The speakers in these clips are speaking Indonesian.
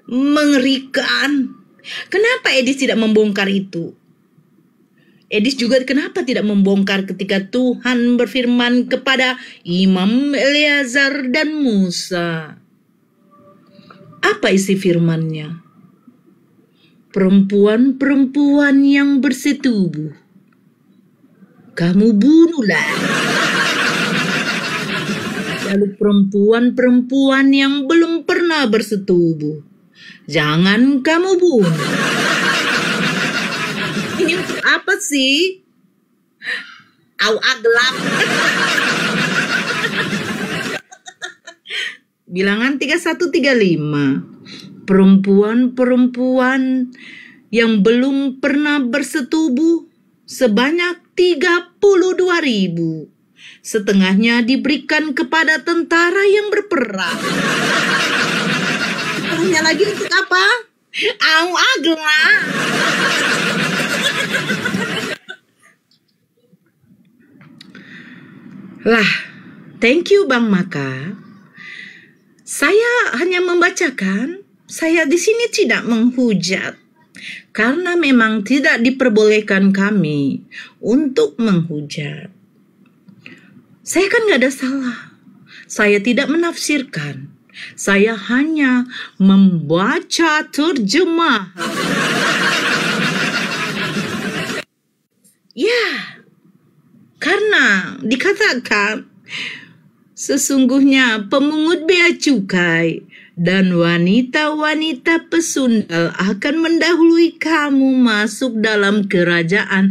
Mengerikan. Kenapa Edis tidak membongkar itu? Edis juga kenapa tidak membongkar ketika Tuhan berfirman kepada Imam Eleazar dan Musa? Apa isi firman-Nya? Perempuan-perempuan yang bersetubuh, kamu bunuhlah. Lalu perempuan-perempuan yang belum pernah bersetubuh, jangan kamu bunuh. Ini untuk apa sih? Gelap. Bilangan 3135. Perempuan-perempuan yang belum pernah bersetubuh sebanyak 32.000. Setengahnya diberikan kepada tentara yang berperang. Setengahnya lagi untuk apa? Gelap. Lah, thank you Bang Maka. Saya hanya membacakan. Saya di sini tidak menghujat. Karena memang tidak diperbolehkan kami untuk menghujat. Saya kan gak ada salah. Saya tidak menafsirkan. Saya hanya membaca terjemah. Ya, karena dikatakan sesungguhnya pemungut bea cukai dan wanita-wanita pesundal akan mendahului kamu masuk dalam kerajaan.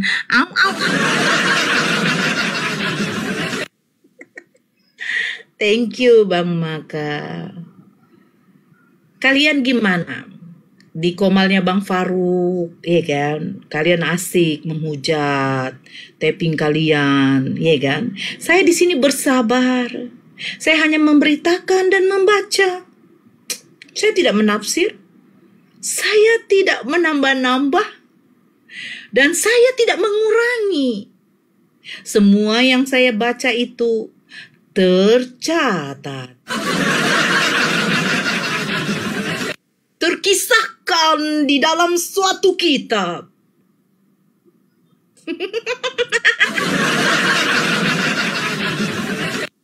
Thank you Bang Maka. Kalian gimana? Di komalnya Bang Faruk, ya kan? Kalian asik menghujat, tapping kalian, ya kan? Saya di sini bersabar. Saya hanya memberitakan dan membaca. Saya tidak menafsir. Saya tidak menambah-nambah. Dan saya tidak mengurangi. Semua yang saya baca itu tercatat. Terkisahkan di dalam suatu kitab.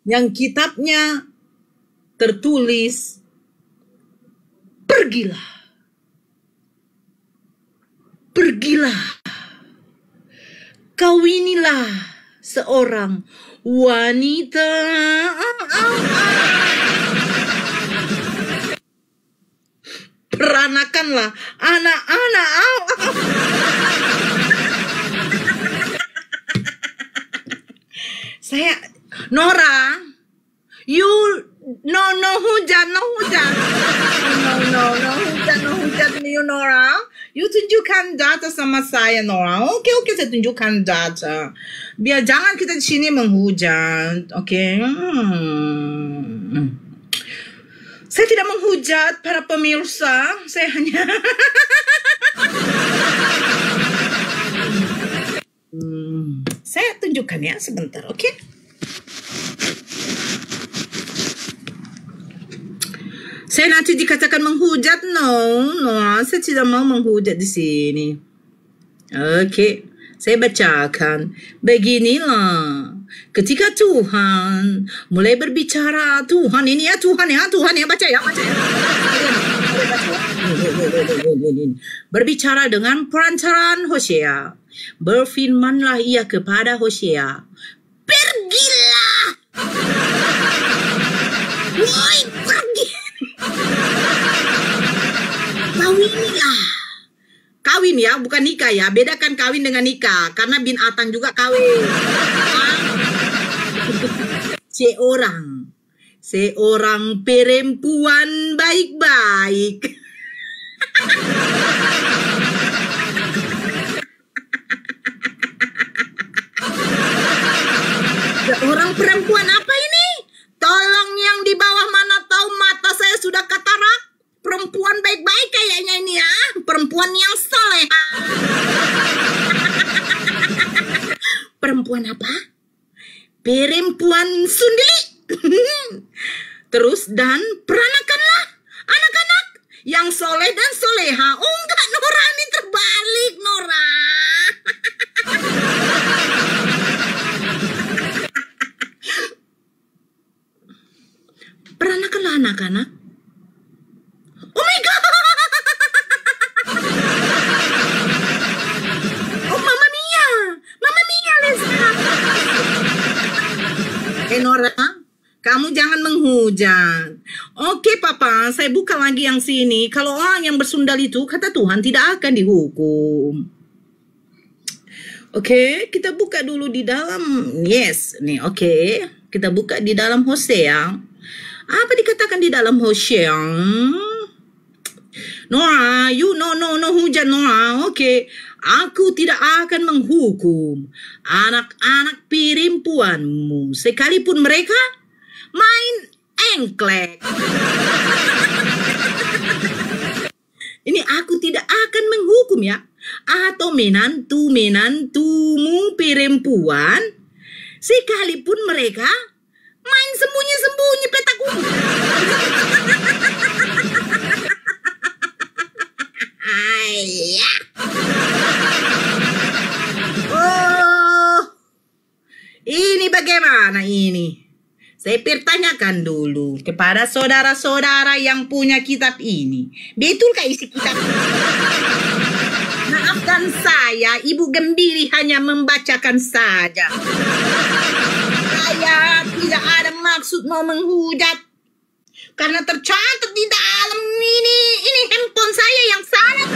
Yang kitabnya tertulis, pergilah. Pergilah. Kawinilah seorang wanita. Peranakanlah anak-anak. Saya, Nora, you no hujan. No hujan you Nora. You tunjukkan data sama saya Nora. Oke, saya tunjukkan data. Biar jangan kita di sini menghujat. Oke. Saya tidak menghujat para pemirsa. Saya hanya saya tunjukkan ya sebentar, oke? Saya nanti dikatakan menghujat, no, saya tidak mau menghujat di sini. Oke, saya bacakan. Beginilah, ketika Tuhan mulai berbicara, Tuhan ya, baca ya. Berbicara dengan perantaran Hosea. Berfirmanlah ia kepada Hosea, pergilah. Woi, pergi. Kawinilah. Kawin ya, bukan nikah ya. Bedakan kawin dengan nikah. Karena binatang juga kawin. Seorang perempuan baik-baik. Seorang perempuan apa ini? Tolong yang di bawah mana tahu mata saya sudah katarak. Perempuan baik-baik kayaknya ini ya. Perempuan yang soleh. Perempuan apa? Perempuan sundeli. Terus dan peranakanlah anak-anak Yang soleh dan soleha. Oh enggak, Nora, ini terbalik, Nora. Peranakanlah anak-anak. Oh my God. Oh, Mama Mia. Mama Mia, Lesa. Nora, kamu jangan menghujat. Oke, Papa, saya buka lagi yang sini. Kalau orang yang bersundal itu, kata Tuhan, tidak akan dihukum. Oke, kita buka dulu di dalam. Yes, nih, oke. Kita buka di dalam Hosea. Apa dikatakan di dalam Hosea? Noah, you no hujan, Noah. Oke, aku tidak akan menghukum anak-anak perempuanmu sekalipun mereka main engklek. Ini aku tidak akan menghukum ya. Atau menantu-menantumu perempuan sekalipun mereka main sembunyi-sembunyi petak umpet. Oh, ini bagaimana ini? Saya pertanyakan dulu kepada saudara-saudara yang punya kitab ini. Betulkah isi kitab ini? Maafkan saya, Ibu Gembiri hanya membacakan saja. Saya tidak ada maksud mau menghujat. Karena tercatat di dalam ini handphone saya yang sangat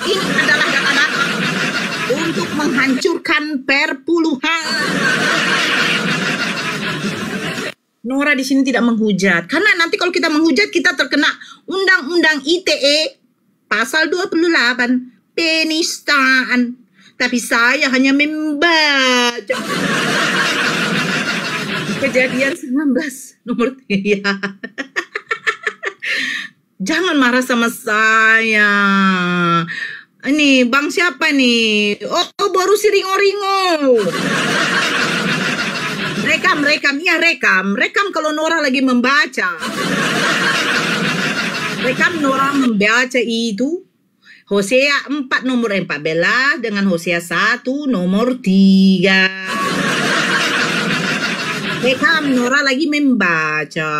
ini adalah data-data untuk menghancurkan perpuluhan. Nora di sini tidak menghujat. Karena nanti kalau kita menghujat, kita terkena Undang-Undang ITE pasal 28, penistaan. Tapi saya hanya membaca Kejadian 19 nomor 3. Jangan marah sama saya. Ini bang siapa nih? Oh baru si Ringo-Ringo. Rekam, iya rekam kalau Nora lagi membaca. Rekam Nora membaca itu Hosea 4 nomor 14 dengan Hosea 1 nomor 3. Rekam Nora lagi membaca.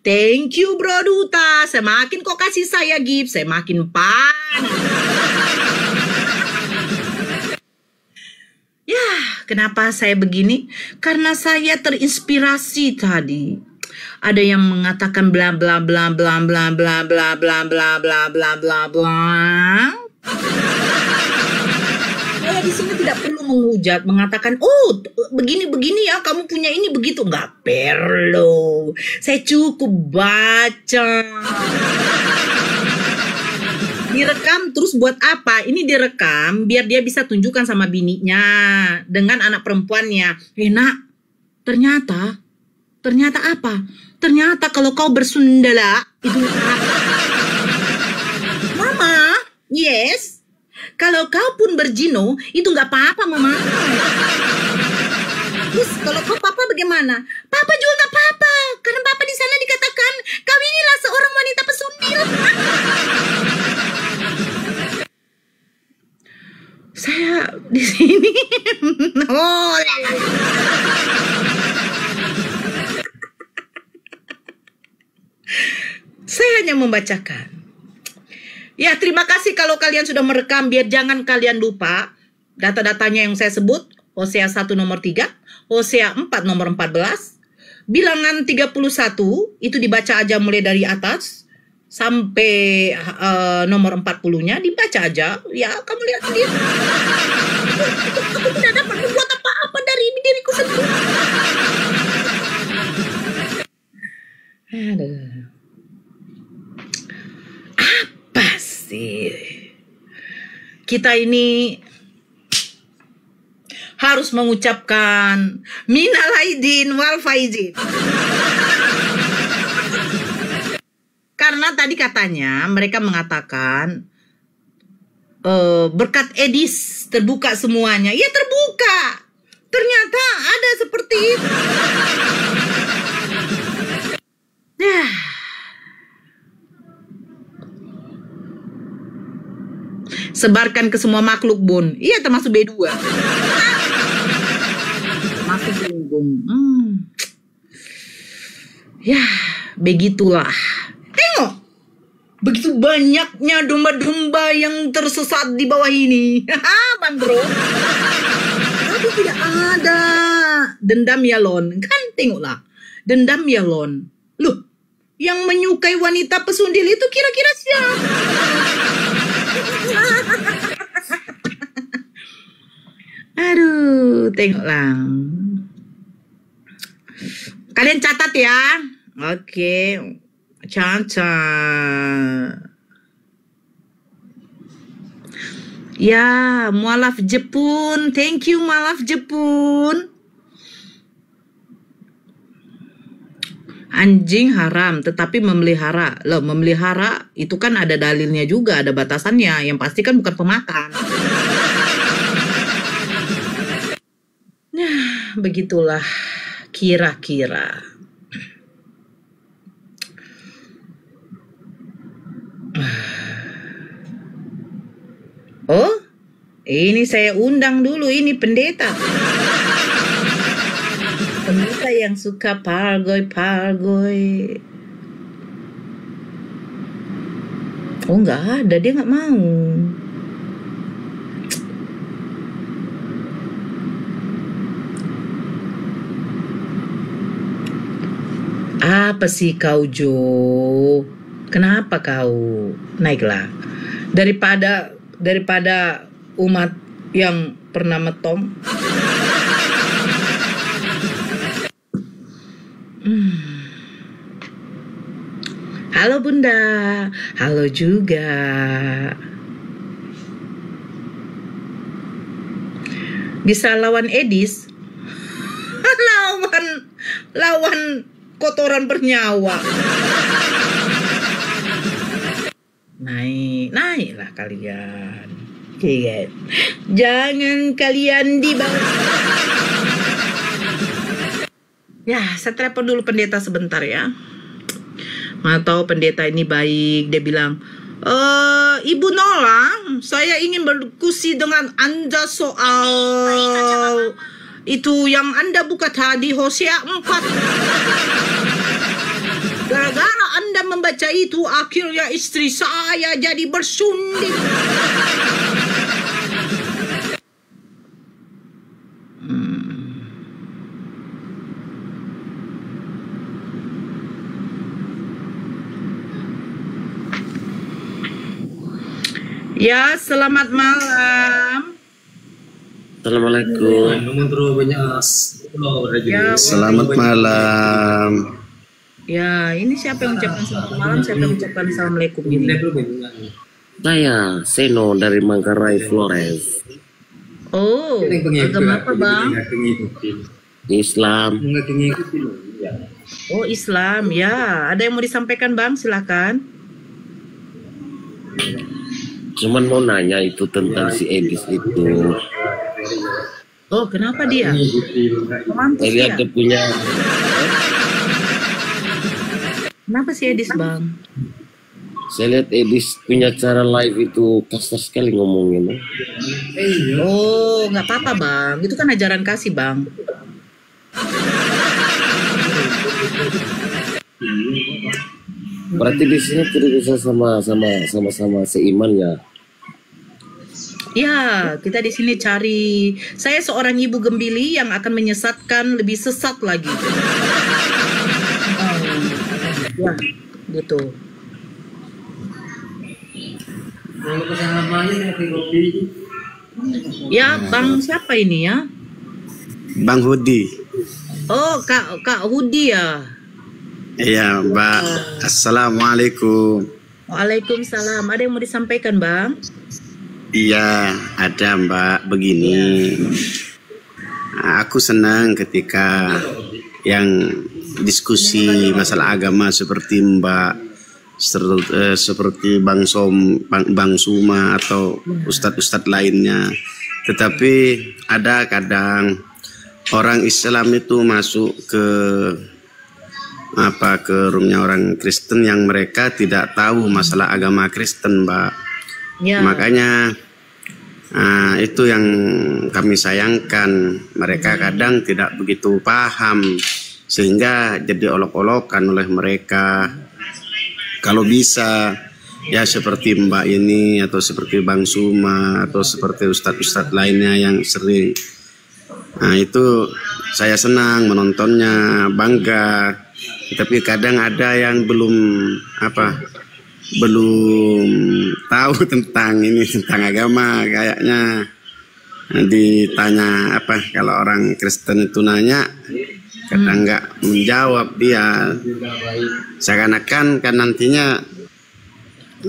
Thank you Bro Duta. Semakin kok kasih saya gift, saya makin panas. Ya, kenapa saya begini? Karena saya terinspirasi tadi. Ada yang mengatakan bla bla bla bla bla bla bla bla bla bla bla bla bla. Saya di sini tidak perlu menghujat, mengatakan, oh begini ya, kamu punya ini begitu. Nggak perlu. Saya cukup baca. Direkam terus buat apa? Ini direkam biar dia bisa tunjukkan sama bininya dengan anak perempuannya. Nak, ternyata apa? Ternyata kalau kau bersundala itu apa? Mama, yes. Kalau kau pun berjino itu nggak apa-apa, Mama. Terus kalau kau papa bagaimana? Papa juga nggak apa-apa karena papa di sana dikatakan kau inilah seorang wanita pesundil. Saya di sini. Oh, lala. Saya hanya membacakan. Ya, terima kasih kalau kalian sudah merekam, biar jangan kalian lupa data-datanya yang saya sebut. Hosea 1 nomor 3, Hosea 4 nomor 14, Bilangan 31 itu dibaca aja mulai dari atas sampai nomor 40-nya dibaca aja. Ya, kamu lihat sendiri. Aku tidak dapat membuat apa-apa dari diriku sendiri. Aduh. Apa sih? Kita ini harus mengucapkan minal aidin wal faizin. Karena tadi katanya mereka mengatakan berkat Edis terbuka semuanya. Ya terbuka. Ternyata ada seperti itu. Sebarkan ke semua makhluk, Bun. Iya, termasuk B2. Termasuk Gunggung. Ya, begitulah. Tengok. Begitu banyaknya domba-domba yang tersesat di bawah ini. Bang Bro. Tapi tidak ada. Dendam ya, Lon. Kan tengoklah. Dendam ya, Lon. Loh, yang menyukai wanita pesundil itu kira-kira siapa? Aduh, tengoklah. Kalian catat ya. Oke. Cacat. Ya, mualaf Jepun. Thank you, mualaf Jepun. Anjing haram, tetapi memelihara. Loh, memelihara itu kan ada dalilnya juga, ada batasannya. Yang pasti kan bukan pemakan. Nah, begitulah kira-kira. Oh, ini saya undang dulu, ini pendeta. Pendeta yang suka pargoy-pargoy. Oh, nggak ada, dia nggak mau. Apa sih kau, Jo? Kenapa kau? Naiklah. Daripada umat yang pernah metom. Halo Bunda, halo juga. Bisa lawan Edis? lawan kotoran bernyawa. Naiklah kalian. Oke, jangan kalian di bawah. Ya, saya telepon dulu pendeta sebentar ya. Mana tahu pendeta ini baik. Dia bilang, Ibu Nola, saya ingin berdiskusi dengan Anda soal itu yang Anda buka tadi, Hosea 4. Gara-gara Anda membaca itu, akhirnya istri saya jadi bersundit. Ya, selamat malam. Assalamualaikum. Ya, Selamat malam. ya, ini siapa yang ucapkan selamat malam, siapa yang ucapkan assalamualaikum ini? Saya Seno dari Manggarai Flores. Oh, agama apa bang? Islam. Oh, Islam, ya. Ada yang mau disampaikan bang? Silakan. Cuman mau nanya itu tentang si Edis itu. Oh, kenapa dia? Romantis Saya lihat dia. dia punya. Kenapa sih Edis bang? Saya lihat Edis punya cara live itu kasar sekali ngomongin. Oh, nggak apa-apa bang. Itu kan ajaran kasih bang. Berarti di sini tidak bisa sama-sama seiman ya. Ya, kita di sini cari. Saya seorang ibu gembili yang akan menyesatkan lebih sesat lagi. Ya, gitu. Ya, bang siapa ini ya? Bang Hudi. Oh, Kak Hudi ya. Iya, Mbak. Assalamualaikum. Waalaikumsalam. Ada yang mau disampaikan, Bang? Iya, ada Mbak. Begini, aku senang ketika yang diskusi masalah agama seperti Mbak, seperti Bang Suma atau ustadz-ustadz lainnya. Tetapi ada kadang orang Islam itu masuk ke roomnya orang Kristen yang mereka tidak tahu masalah agama Kristen, Mbak. Ya. Makanya Itu yang kami sayangkan. Mereka kadang tidak begitu paham sehingga jadi olok-olokan oleh mereka. Kalau bisa ya seperti Mbak ini atau seperti Bang Suma atau seperti ustadz-ustadz lainnya yang sering. Itu saya senang menontonnya, bangga. Tapi kadang ada yang belum tahu tentang ini, tentang agama. Kayaknya ditanya kalau orang Kristen itu nanya, kadang nggak menjawab dia. Seakan-akan kan nantinya,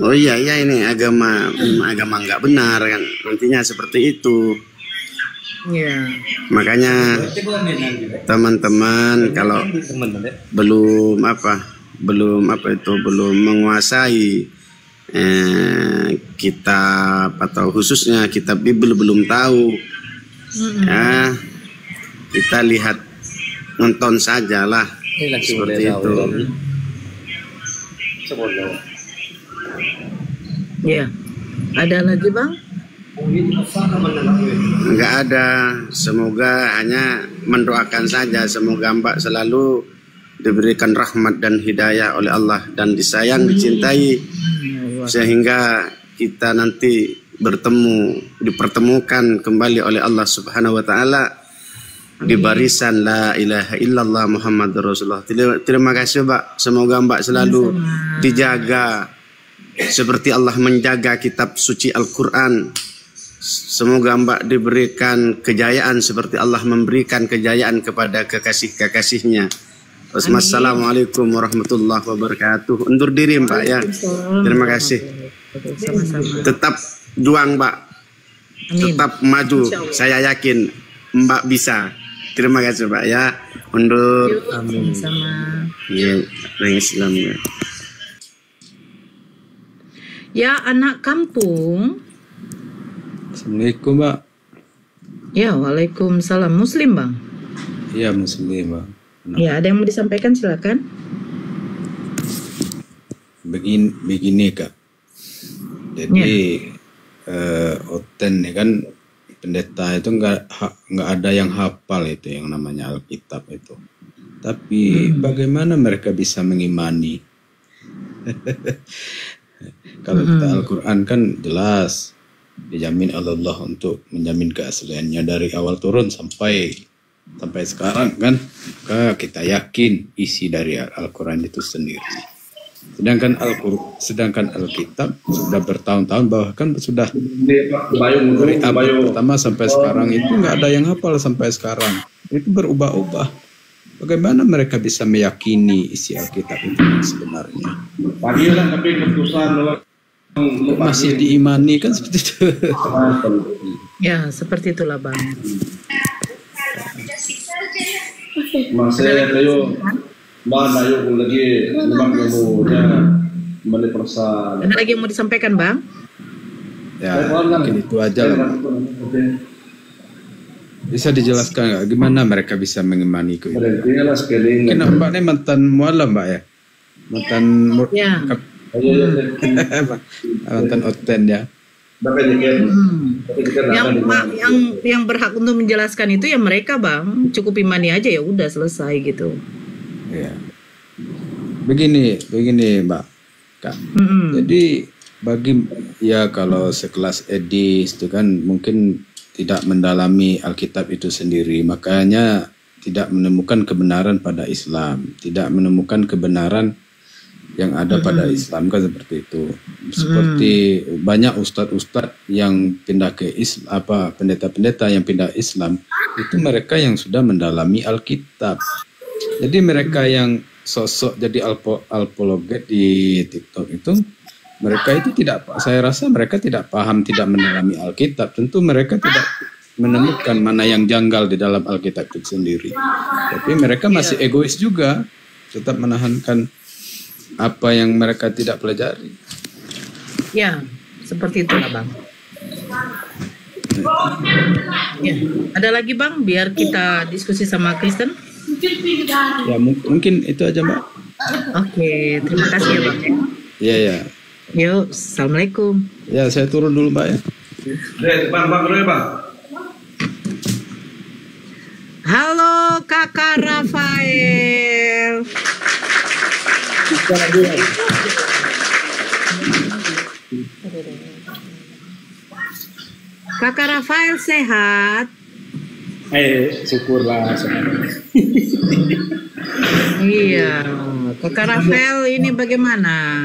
oh iya ini agama nggak benar kan, nantinya seperti itu. Makanya teman-teman kalau belum menguasai kitab atau khususnya kitab Bible belum tahu, ya kita lihat, nonton sajalah seperti itu. Ya, ada lagi Bang? Enggak ada, semoga hanya mendoakan saja, semoga Mbak selalu diberikan rahmat dan hidayah oleh Allah dan disayang, dicintai, sehingga kita nanti dipertemukan kembali oleh Allah Subhanahu wa taala di barisan la ilaha illallah Muhammadur Rasulullah. Terima kasih Mbak, semoga Mbak selalu dijaga seperti Allah menjaga kitab suci Al-Quran. Semoga Mbak diberikan kejayaan seperti Allah memberikan kejayaan kepada kekasih-kekasihnya. Wassalamualaikum warahmatullahi wabarakatuh. Undur diri Mbak ya. Terima kasih. Tetap juang Mbak. Tetap maju. Saya yakin Mbak bisa. Terima kasih Mbak ya. Undur. Amin. Sama. Ya, Islam ya. Ya, anak kampung. Assalamualaikum Mbak. Ya, waalaikumsalam. Muslim Bang? Iya Muslim Mbak. Ya, ada yang mau disampaikan silakan. Begini Kak. Jadi Oten kan pendeta itu nggak ada yang hafal itu yang namanya Alkitab itu. Tapi bagaimana mereka bisa mengimani? Kalau kita Al-Quran kan jelas dijamin oleh Allah untuk menjamin keasliannya dari awal turun sampai sekarang kan, kita yakin isi dari Al-Quran itu sendiri. Sedangkan Alkitab sudah bertahun-tahun, bahkan sudah dari abad pertama sampai sekarang itu nggak ada yang hafal sampai sekarang. Itu berubah-ubah. Bagaimana mereka bisa meyakini isi Alkitab itu sebenarnya? Masih diimani kan seperti itu. Ya, seperti itulah Bang. Masih kayo mana yung lagi memang kamunya mali perasaan. Ada lagi yang mau disampaikan Bang? Ya, mungkin itu aja lah. Bisa dijelaskan nggak gimana mereka bisa mengimani itu? Mungkin Mbak ini mantan mualaf Mbak ya? Mantan mantan Oten ya. Yang berhak untuk menjelaskan itu ya mereka Bang, cukup imani aja ya udah selesai gitu. Ya. Begini Mbak Kak. Jadi kalau sekelas Edis itu kan mungkin tidak mendalami Alkitab itu sendiri, makanya tidak menemukan kebenaran pada Islam, tidak menemukan kebenaran yang ada pada Islam kan seperti itu. Seperti banyak ustadz-ustadz yang pindah ke Islam, pendeta-pendeta yang pindah Islam, itu mereka yang sudah mendalami Alkitab. Jadi mereka yang sosok jadi apologet di TikTok itu, mereka itu saya rasa mereka tidak paham, tidak mendalami Alkitab. Tentu mereka tidak menemukan mana yang janggal di dalam Alkitab itu sendiri. Tapi mereka masih egois juga, tetap menahankan apa yang mereka tidak pelajari. Ya, seperti itulah Bang. Ya, ada lagi Bang, biar kita diskusi sama Kristen. Ya mungkin itu aja Mbak. Oke, terima kasih ya Bang. Iya. Yuk, assalamualaikum. Ya saya turun dulu Mbak ya. Bang, bang. Halo Kakak Rafael. Kakak Rafael sehat? Syukurlah. Iya. Kakak Rafael ini bagaimana?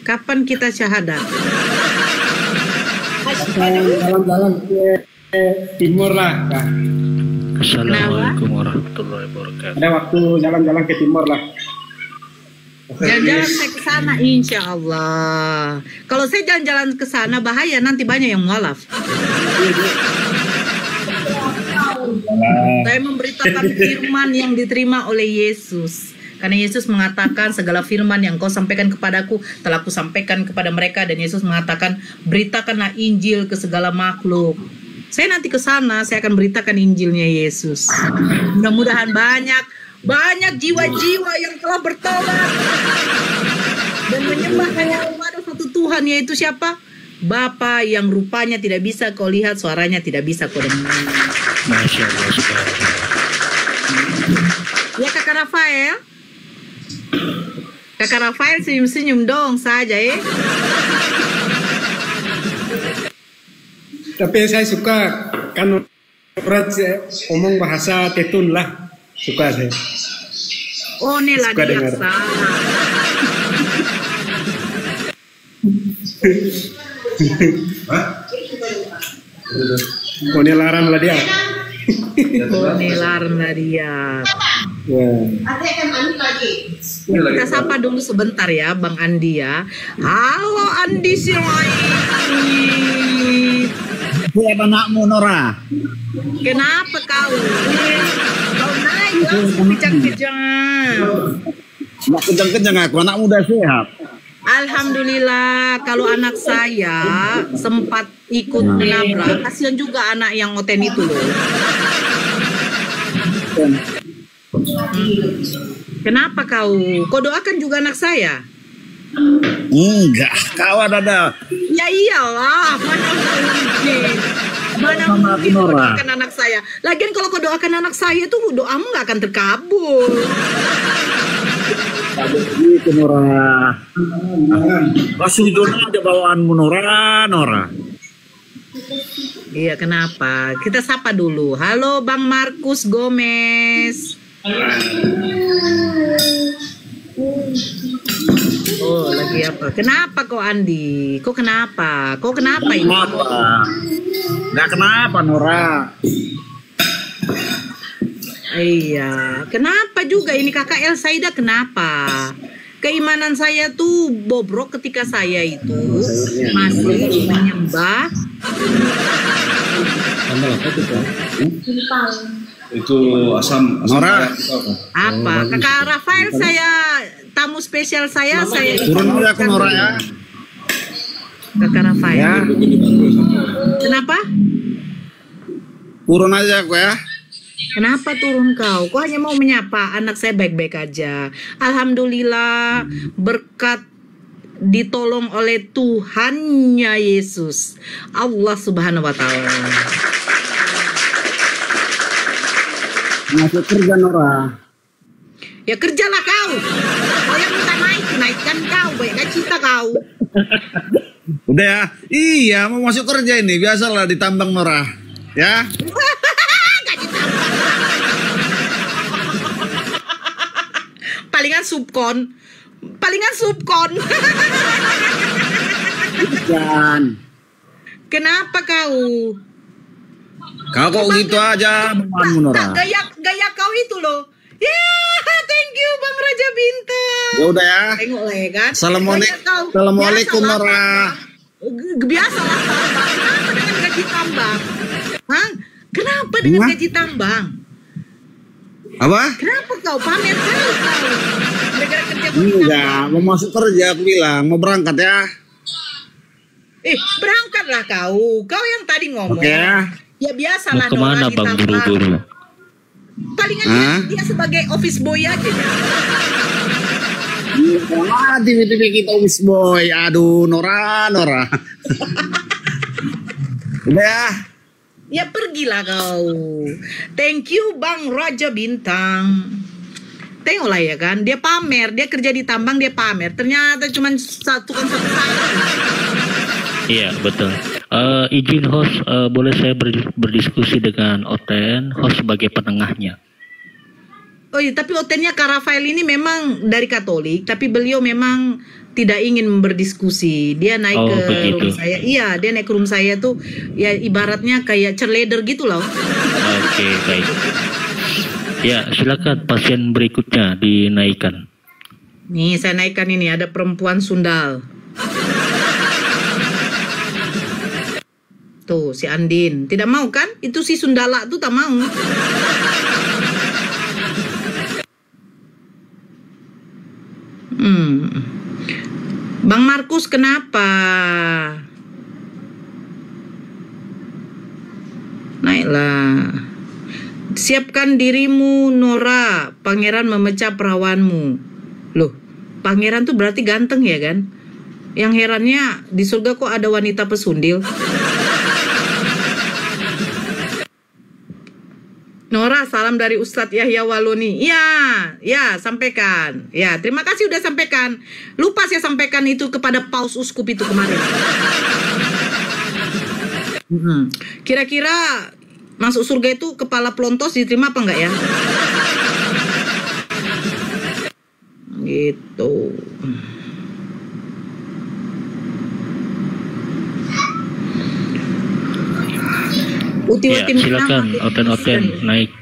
Kapan kita syahadat? Jalan-jalan ke timur lah. Kak. Assalamualaikum warahmatullahi wabarakatuh. Ada waktu jalan-jalan ke timur lah. Jalan-jalan saya ke sana insya Allah. Kalau saya jalan-jalan ke sana bahaya, nanti banyak yang mualaf. Saya memberitakan firman yang diterima oleh Yesus. Karena Yesus mengatakan segala firman yang kau sampaikan kepadaku telah ku sampaikan kepada mereka, dan Yesus mengatakan beritakanlah Injil ke segala makhluk. Saya nanti ke sana, saya akan beritakan Injilnya Yesus. Mudah-mudahan banyak jiwa-jiwa yang telah bertobat dan menyembah hanya kepada satu Tuhan, yaitu siapa? Bapa yang rupanya tidak bisa kau lihat, suaranya tidak bisa kau dengar. Masya Allah, subhanallah. Ya Kakak Rafael. Kakak Rafael senyum-senyum dong saja ya. Tapi saya suka kan ngomong bahasa Tetun lah. Suka saya. Oh inilah Suka dia dengar. Konilaran lah dia. Konilaran lah dia. Ya. Kita sapa dulu sebentar ya Bang Andi ya. Halo Andi Sirait. Siapa anakmu Nora? Kenapa kau? Kau naik langsung kejang-kejang. Nggak kencang-kencang aku, anakmu udah sehat. Alhamdulillah, kalau anak saya sempat ikut menabrak, kasihan juga anak yang oten itu loh. Kenapa kau? Kau doakan juga anak saya? Enggak, kawan ada. Ya iyalah, mana mungkin kau doakan anak saya. Lagian kalau kau doakan anak saya tuh doamu nggak akan terkabul. Gitu Nora. Masuk zona ada bawaanmu Nora. Iya, kenapa? Kita sapa dulu. Halo Bang Markus Gomez. Oh, lagi apa? Kenapa kok Andi? Kok kenapa? Kok kenapa ini? Enggak kenapa Nora. Iya, kenapa juga ini Kakak El Saida kenapa? Keimanan saya tuh bobrok ketika saya itu masih menyembah. Itu asam Nora. Apa? Kakak Rafael saya tamu spesial saya Turun dulu aku Nora ya. Kakak Rafael. Ya. Kenapa? Turun aja aku ya. Kenapa turun kau? Kau hanya mau menyapa anak saya baik-baik aja. Alhamdulillah berkat ditolong oleh Tuhannya Yesus. Allah Subhanahu wa taala. Masuk kerja Nora. Ya kerjalah kau. Kau yang minta naikkan kau, banyak cita kau. Udah ya. Iya, mau masuk kerja ini. Biasalah ditambang Nora. Ya. Palingan subkon. Jangan. Kenapa kau? Kau kok gitu aja bawaanmu Nora. Gaya kau itu loh. Thank you Bang Raja Bintang. Ya udah ya. Tengok lah ya kan. Assalamualaikum Nora. Biasalah tambang. Kenapa dengan gaji tambang? Hah? Kenapa dengan gaji tambang? Apa? Kenapa kau pamer kali kau? Gara-gara kerja Enggak, mau masuk kerja aku bilang, mau berangkat ya. Berangkatlah kau. Kau yang tadi ngomong. Oke ya. Ya biasalah Mau kemana Nora Bang ditambang. buru-buru? Palingan dia sebagai office boy aja ya. Wah, TV kita office boy. Aduh, Nora. Udah ya. Ya pergilah kau. Thank you Bang Raja Bintang. Tengoklah ya kan, dia pamer, dia kerja di tambang, dia pamer. Ternyata cuma satu. Iya betul. Izin host, boleh saya berdiskusi dengan Oten, host sebagai penengahnya. Oh iya, tapi Otennya Kak Rafael ini memang dari Katolik, tapi beliau memang tidak ingin berdiskusi. Dia naik ke room saya. Iya, dia naik ke room saya tuh ya ibaratnya kayak cheerleader gitu loh. Oke, baik. Ya, silakan pasien berikutnya dinaikkan. Nih, saya naikkan ini, ada perempuan sundal. Tuh, si Andin. Tidak mau kan? Itu si Sundala tuh tak mau. Bang Markus kenapa? Naiklah. Siapkan dirimu Nora, pangeran memecah perawanmu. Loh, pangeran tuh berarti ganteng ya kan? Yang herannya di surga kok ada wanita pesundil. Nora, salam dari Ustadz Yahya Waloni. Ya, sampaikan. Ya, terima kasih udah sampaikan. Lupa saya sampaikan itu kepada Paus Uskup itu kemarin. Kira-kira masuk surga itu kepala pelontos diterima apa enggak ya? Gitu. Ya, silakan Oten naik.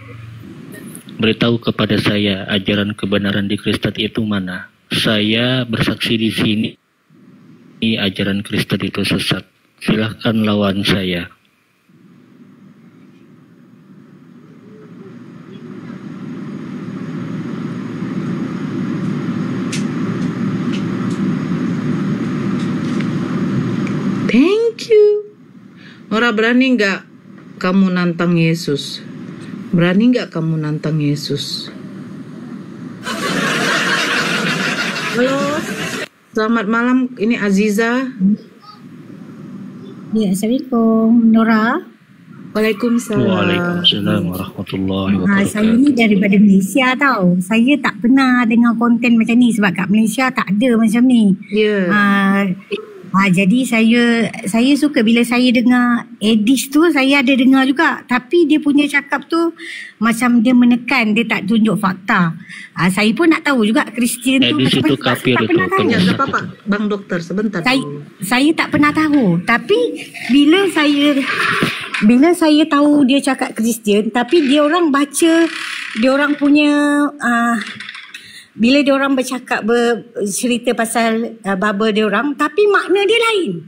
Beritahu kepada saya ajaran kebenaran di Kristen itu mana? Saya bersaksi di sini ajaran Kristen itu sesat. Silakan lawan saya. Thank you. Nora, berani nggak kamu nantang Yesus? Berani nggak kamu nantang Yesus? Halo, selamat malam. Ini Aziza. Ya, Assalamualaikum, Nora. Waalaikumsalam. Waalaikumsalam warahmatullahi wabarakatuh. Saya ni daripada Malaysia tau. Saya tak pernah dengar konten macam ni sebab kat Malaysia tak ada macam ni. Jadi saya suka bila saya dengar Edis tu, saya ada dengar juga. Tapi dia punya cakap tu macam dia menekan, dia tak tunjuk fakta. Saya pun nak tahu juga Kristian tu. Edis itu kafir itu. Ya, tak apa-apa. Bang Dokter, sebentar. Saya tak pernah tahu. Tapi bila saya tahu dia cakap Kristian, tapi dia orang baca, dia orang punya... bila dia orang bercakap cerita pasal Bible dia orang, tapi makna dia lain.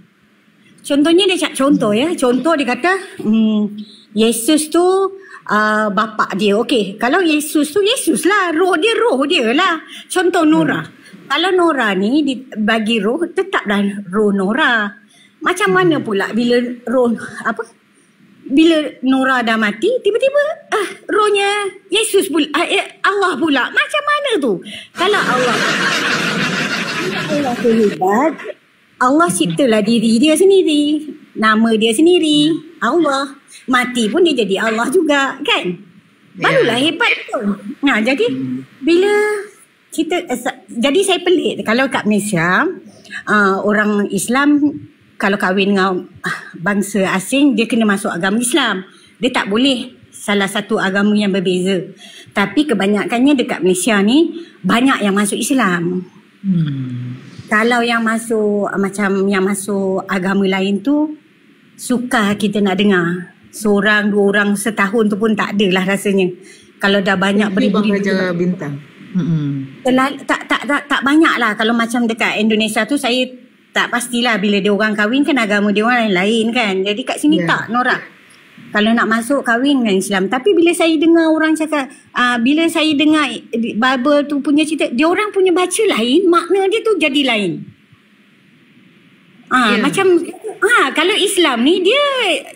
Contohnya dia contoh dia kata Yesus tu bapa dia. Okey, kalau Yesus tu Yesus lah, roh dia lah. Contoh Nora. Kalau Nora ni bagi roh, tetaplah roh Nora. Macam mana pula bila roh bila Nora dah mati, tiba-tiba rohnya Yesus pula, Allah pula. Macam mana tu? Kalau Allah tu hebat, Allah ciptalah diri dia sendiri, nama dia sendiri, Allah. Mati pun dia jadi Allah juga, kan? Barulah hebat tu. Nah, jadi bila kita jadi saya pelik kalau kat Malaysia orang Islam kalau kahwin dengan bangsa asing, dia kena masuk agama Islam. Dia tak boleh salah satu agama yang berbeza. Tapi kebanyakannya dekat Malaysia ni, banyak yang masuk Islam. Kalau yang masuk, macam yang masuk agama lain tu, sukar kita nak dengar. Seorang, dua orang setahun tu pun tak adalah rasanya. Kalau dah banyak beribu-ribu. Bang Raja Bintang. Tak banyak lah. Kalau macam dekat Indonesia tu, saya tak pastilah bila dia orang kahwin kan agama dia orang lain kan. Jadi kat sini tak, Nora. Kalau nak masuk kahwin dengan Islam. Tapi bila saya dengar orang cakap, bila saya dengar Bible tu punya cerita, dia orang punya baca lain, makna dia tu jadi lain. Macam kalau Islam ni dia,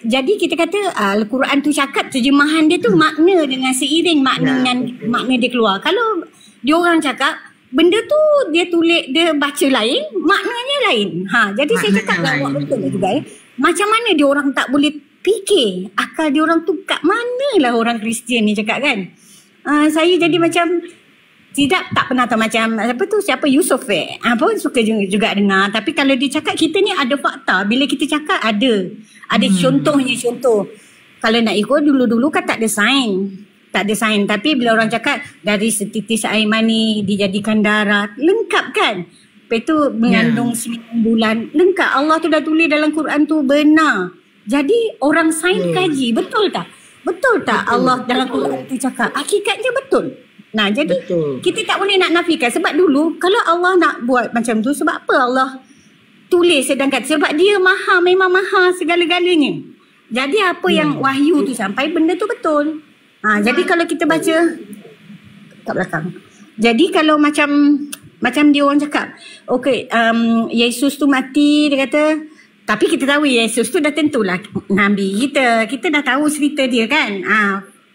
jadi kita kata Al-Quran tu cakap, terjemahan dia tu makna dengan seiring makna dia keluar. Kalau dia orang cakap benda tu dia tulis, dia baca lain, maknanya lain. Jadi saya cakap lah, betul lah juga. Macam mana dia orang tak boleh fikir akal dia orang tu kat mana lah orang Kristian ni cakap kan. Saya jadi macam tak pernah tahu macam siapa Yusof apa suka juga dengar, tapi kalau dia cakap kita ni ada fakta, bila kita cakap ada contohnya. Kalau nak ikut dulu kan tak ada sains, tapi bila orang cakap dari setitis air mani dijadikan darah, lengkap kan. Lepas tu mengandung 9 bulan, lengkap. Allah tu dah tulis dalam Quran tu, benar. Jadi orang sains kaji, betul tak Allah dalam Quran tu cakap hakikatnya betul. Nah, jadi kita tak boleh nak nafikan. Sebab dulu kalau Allah nak buat macam tu, sebab apa Allah tulis sedangkan sebab dia memang maha segala-galanya. Jadi apa yang wahyu tu sampai, benda tu betul. Jadi kalau kita baca kat belakang. Jadi kalau macam dia orang cakap, okey, Yesus tu mati, dia kata, tapi kita tahu Yesus tu dah tentulah Nabi kita. Kita dah tahu cerita dia kan.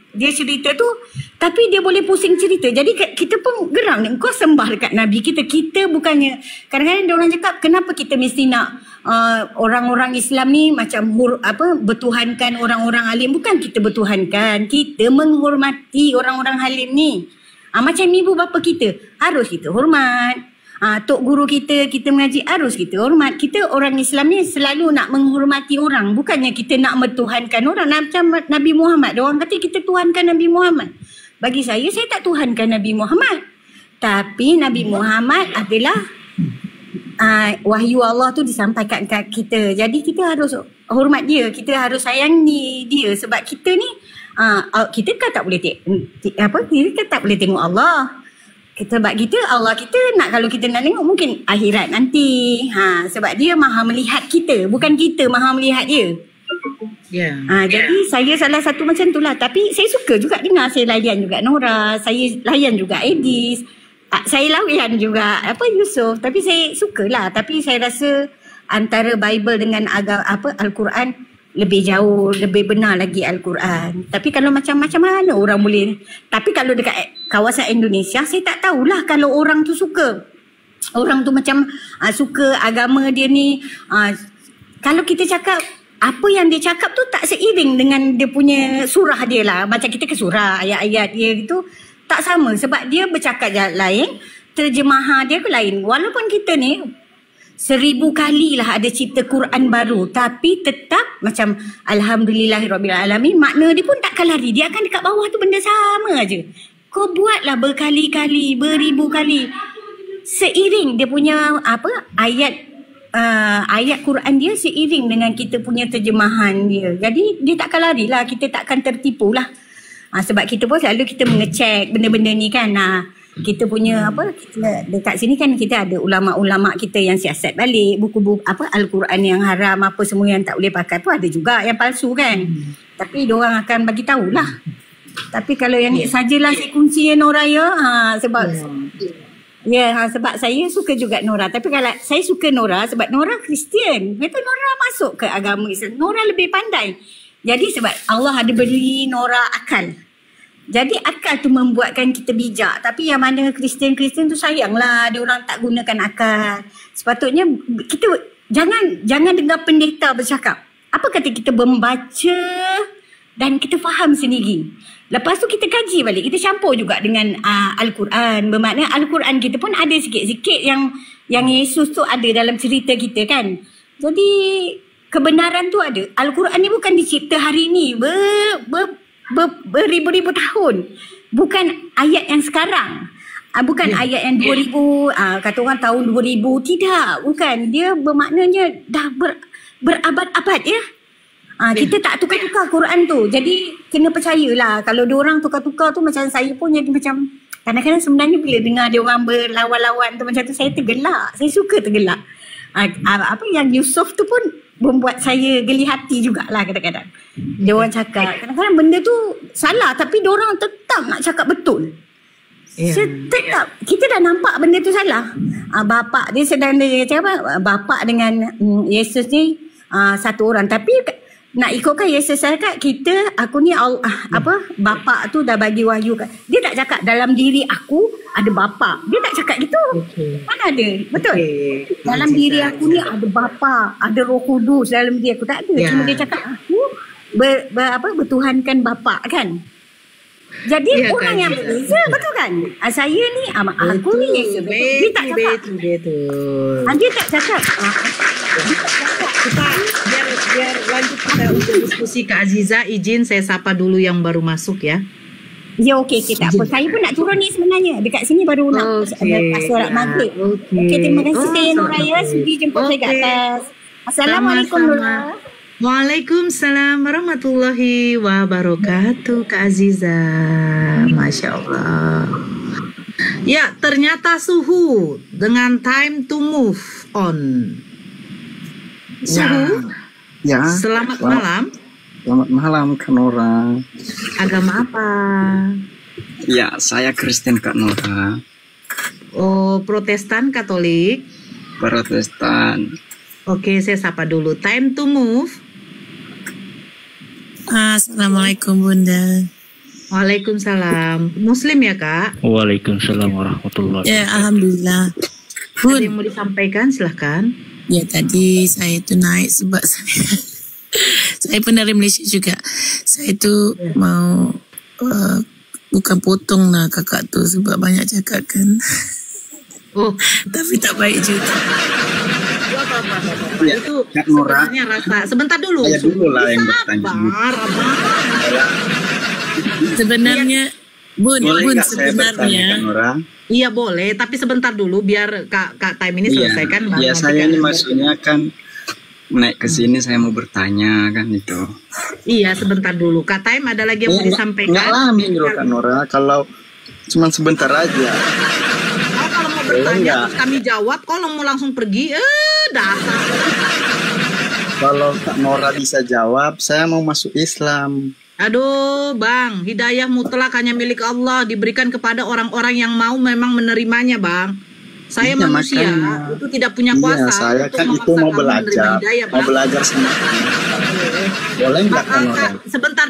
Dia cerita tu, tapi dia boleh pusing cerita. Jadi kita pun geram ni, kau sembah dekat Nabi kita. Kita bukannya, kadang-kadang dia orang cakap, kenapa kita mesti nak orang-orang Islam ni macam bertuhankan orang-orang alim. Bukan kita bertuhankan, kita menghormati orang-orang alim ni. Macam ibu bapa kita, harus kita hormat. Tok guru kita mengaji, harus kita hormat. Kita orang Islam ni selalu nak menghormati orang, bukannya kita nak mentuhankan orang. Macam Nabi Muhammad, orang kata kita tuhankan Nabi Muhammad. Bagi saya tak tuhankan Nabi Muhammad, tapi Nabi Muhammad adalah wahyu Allah tu disampaikan kat kita. Jadi kita harus hormat dia, kita harus sayangi dia. Sebab kita ni kita kan tak boleh kita tak boleh tengok Allah. Sebab kita, Allah kita nak, kalau kita nak tengok mungkin akhirat nanti. Sebab dia maha melihat kita, bukan kita maha melihat dia. Jadi saya salah satu macam tu lah. Tapi saya suka juga dengar, saya layan juga Nora, saya layan juga Edis, saya layan juga Yusof. Tapi saya sukalah. Tapi saya rasa antara Bible dengan Al-Quran lebih jauh, lebih benar lagi Al-Quran. Tapi kalau macam-macam mana orang boleh. Tapi kalau dekat kawasan Indonesia, saya tak tahulah kalau orang tu suka. Orang tu macam suka agama dia ni. Kalau kita cakap, apa yang dia cakap tu tak seiring dengan dia punya surah dia lah. Macam kita ke surah, ayat-ayat dia gitu, tak sama. Sebab dia bercakap lain, terjemahan dia ke lain. Walaupun kita ni 1000 kali lah ada cipta Quran baru, tapi tetap macam Alhamdulillahirrabbilalamin, makna dia pun takkan lari. Dia akan dekat bawah tu benda sama aja. Kau buatlah berkali-kali, beribu kali, seiring dia punya ayat Quran dia seiring dengan kita punya terjemahan dia. Jadi dia takkan lari lah, kita takkan tertipu lah. Sebab kita pun selalu kita mengecek benda-benda ni kan. Kita punya kita dekat sini kan kita ada ulama-ulama kita yang siasat balik buku-buku Al-Quran yang haram, apa semua yang tak boleh pakai tu, ada juga yang palsu kan. Tapi diorang akan bagi tahulah. Tapi kalau yang ni sajalah saya kunci Nora sebab sebab saya suka juga Nora. Tapi kalau saya suka Nora sebab Nora Kristian, kata Nora masuk ke agama Islam, Nora lebih pandai. Jadi sebab Allah ada beri Nora akal. Jadi akal tu membuatkan kita bijak. Tapi yang mana Kristian-Kristian tu sayanglah, dia orang tak gunakan akal. Sepatutnya kita jangan dengar pendeta bercakap. Apa kata kita membaca dan kita faham sendiri. Lepas tu kita kaji balik, kita campur juga dengan Al-Quran. Bermakna Al-Quran kita pun ada sikit-sikit yang Yesus tu ada dalam cerita kita kan. Jadi kebenaran tu ada. Al-Quran ni bukan dicipta hari ni, beribu-ribu tahun. Bukan ayat yang sekarang, bukan ayat yang 2000, kata orang tahun 2000. Tidak, bukan. Dia bermaknanya dah berabad-abad ya. Kita tak tukar-tukar Quran tu. Jadi kena percayalah. Kalau diorang tukar-tukar tu, macam saya pun jadi macam, kadang-kadang sebenarnya bila dengar diorang berlawan-lawan tu macam tu, saya tergelak. Saya suka tergelak. Yang Yusof tu pun membuat saya geli hati jugalah kadang-kadang. Dia orang cakap, kadang-kadang benda tu salah, tapi diorang tetap nak cakap betul. Tetap. Kita dah nampak benda tu salah. Bapak dia sedang dia cakap bapak dengan Yesus ni satu orang. Tapi nak ikutkan Yesus cakap, aku ni bapak tu dah bagi wahyu. Dia tak cakap dalam diri aku ada bapak. Dia tak cakap gitu. Mana ada? Betul? Dalam diri aku ni ada bapak, ada Roh Kudus dalam diri aku. Tak ada. Cuma dia cakap aku bertuhankan bapa kan. Jadi Iya orang kan, yang berbeza, betul kan? Saya ni, aku ni Yesus. Dia tak cakap. Betul. Dia tak cakap. Kita biar lanjut kita untuk diskusi Kak Aziza, izin saya sapa dulu yang baru masuk ya. Ya okey, tak apa. Saya pun nak turun ni sebenarnya. Dekat sini baru nak solat maghrib. Okey, terima kasih Nur Raya sudi jemput saya kat atas. Assalamualaikum Nur. Waalaikumsalam warahmatullahi wabarakatuh Kak Aziza. Masya Allah. Ya, ternyata Suhu dengan time to move on. Suhu, Ya. selamat malam. Selamat malam Kak Nora. Agama apa? Ya, saya Kristen Kak Nora. Oh, Protestan, Katolik? Protestan. Oke, saya sapa dulu. Time to move. Assalamualaikum Bunda. Waalaikumsalam. Muslim ya Kak? Waalaikumsalam warahmatullahi Ya, alhamdulillah. Ada yang mau disampaikan, silahkan. Ya, tadi saya itu naik sebab saya pun dari Malaysia juga. Saya itu mau bukan potong lah kakak tu sebab banyak cakap kan. Oh, tapi tak baik juga. Ya, Itu Kak Nora. sebenarnya rasa. Sebentar dulu. Saya dulu lah yang bertanya. Sebenarnya Bun, Boleh nggak saya bertanya sebenarnya Kak Nora? Iya boleh, tapi sebentar dulu biar Kak Time ini selesaikan. baru Iya, nanti saya Kak ini Aziza. maksudnya kan naik ke sini saya mau bertanya kan itu. Iya, sebentar dulu. Kak Time ada lagi yang mau disampaikan? Enggak lama dulu Kak Nora, kalau cuma sebentar aja. Kalau mau bertanya terus kami jawab, kalau mau langsung pergi, dasar. Kalau Kak Nora bisa jawab, saya mau masuk Islam. Aduh, Bang, hidayah mutlak hanya milik Allah, diberikan kepada orang-orang yang mau memang menerimanya, Bang. Saya Iya, manusia, makanya. itu tidak punya Iya, kuasa. saya untuk kan itu memaksa mau kamu belajar, menerima hidayah, mau Bang. belajar sama. Boleh nggak Kak Nora? Kak, sebentar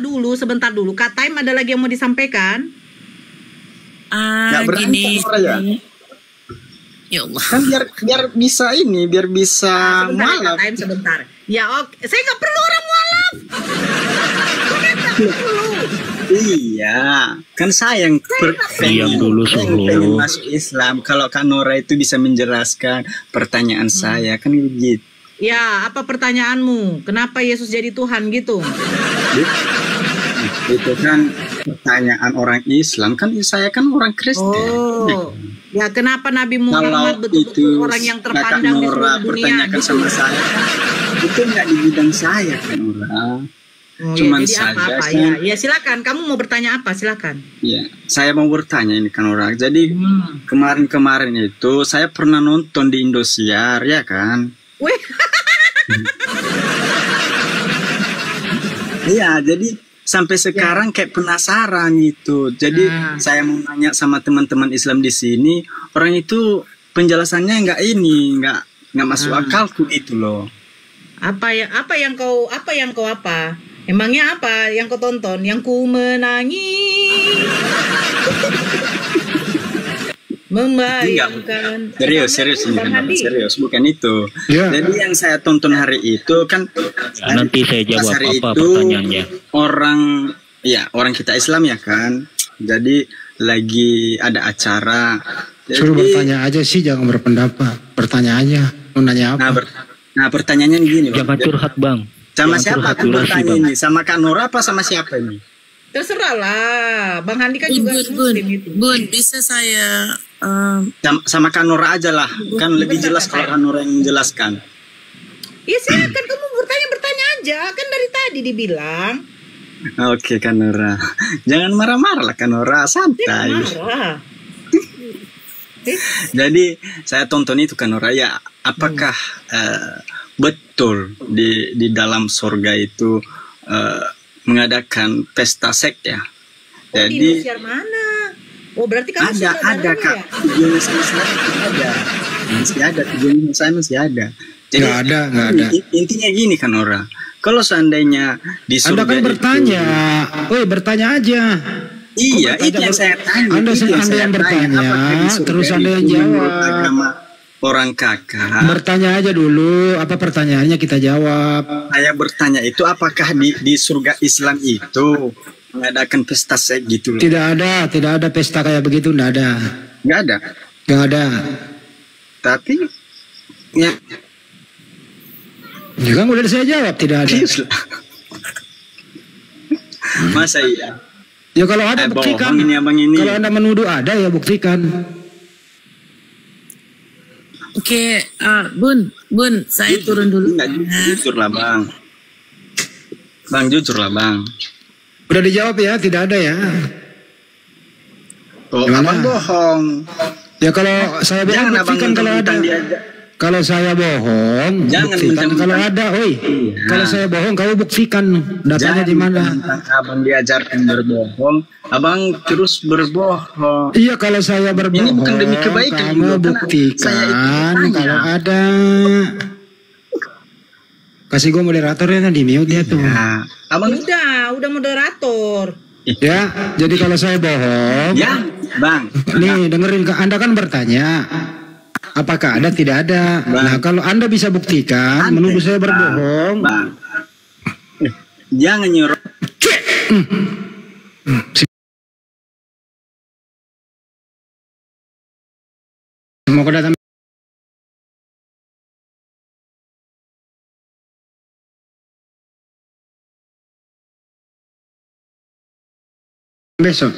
dulu. Kak Time ada lagi yang mau disampaikan? Nggak berani gini. Kak Nora ya? Ya Allah. Kan biar bisa ini, biar bisa Sebentar, malam. Kak Time, sebentar. Ya oke, saya nggak perlu orang mualaf. Iya, kan saya yang Diam dulu, Suhu. pengen masuk Islam. Kalau Kak Nora itu bisa menjelaskan pertanyaan saya, kan begitu. Ya, apa pertanyaanmu? Kenapa Yesus jadi Tuhan gitu? Itu kan pertanyaan orang Islam, kan saya kan orang Kristen. Oh, ya kenapa Nabi Kalau Muhammad betul-betul itu orang yang Kakak terpandang di Nora seluruh dunia? pertanyakan Gitu? sama saya, itu nggak di bidang saya Kak Nora. Oh, Cuman ya, jadi saja apa-apa kan. ya silakan. Kamu mau bertanya apa? Silakan. Ya, saya mau bertanya ini Kak Nora. Jadi kemarin-kemarin itu saya pernah nonton di Indosiar, ya kan? Wih, Iya, jadi sampai sekarang kayak penasaran gitu. Jadi saya mau nanya sama teman-teman Islam di sini, orang itu penjelasannya nggak masuk akalku gitu loh. apa yang kau Emangnya apa yang kau tonton? Yang ku menangis. Membayangkan. Serius ini Bang Kak Nora, Handi. serius bukan itu. Ya. Jadi yang saya tonton hari itu kan Nanti saya pas jawab hari apa itu pertanyaannya. orang kita Islam ya kan. Jadi lagi ada acara. Suruh bertanya aja sih, jangan berpendapat. Bertanya aja, mau nanya apa? Nah pertanyaannya gini Bang. Jangan curhat, Bang. Sama Jangan siapa curhat, aku durasi, bertanya Bang. ini? Sama Kak Nora apa sama siapa ini? Terserah lah. Bang Handi kan juga Muslim itu. Bun, bisa saya Sama Kak Nora aja lah. Kan lebih jelas kalau Kak Nora yang menjelaskan. Ya silakan kamu bertanya aja. Kan dari tadi dibilang. Oke Kak Nora. Jangan marah-marah lah Kak Nora, santai. Marah. Jadi saya tonton itu Kak Nora, ya apakah betul di dalam surga itu mengadakan pesta seks ya? Di Jadi Indosiar mana? Oh berarti kamu ada Kak, ya? videonya saya masih ada, videonya saya masih ada. Jadi Nggak ada. Intinya gini Kak Nora, kalau seandainya di surga Anda kan bertanya, woi bertanya aja. Iya, itu yang saya tanya. Anda itu yang saya bertanya, tanya. Apakah di surga terus Anda yang itu menurut jawab. agama orang kakak. Bertanya aja dulu, apa pertanyaannya kita jawab. Saya bertanya itu apakah di surga Islam itu mengadakan pesta seks gitu loh? Tidak ada pesta kayak begitu, tidak ada. Nggak ada. Nggak ada. Tapi ya juga udah saya jawab tidak ada. Masa iya? Ya kalau ada buktikan. Kalau Anda menuduh ada ya buktikan. Oke, Bun, saya turun dulu. Jujur lah bang. Bang jujur lah bang. Udah dijawab ya, tidak ada ya. Oh, abang bohong. Ya kalau saya bohong buktikan kalau ada. Kalau saya bohong, buktikan kalau ada, oi. Kalau saya bohong, kamu buktikan datanya di mana. Abang diajarkan berbohong, abang terus berbohong. Iya, kalau saya berbohong, ini bukan demi kebaikan. Kamu buktikan kalau ada. Kasih gue moderatornya di mute dia tuh. Ya. Abang udah moderator. Ya, jadi kalau saya bohong. Ya, bang. Nih dengerin, Anda kan bertanya. Apakah ada? Tidak ada. Nah, kalau Anda bisa buktikan, menuduh saya berbohong. Jangan nyuruh. Mau datang besok.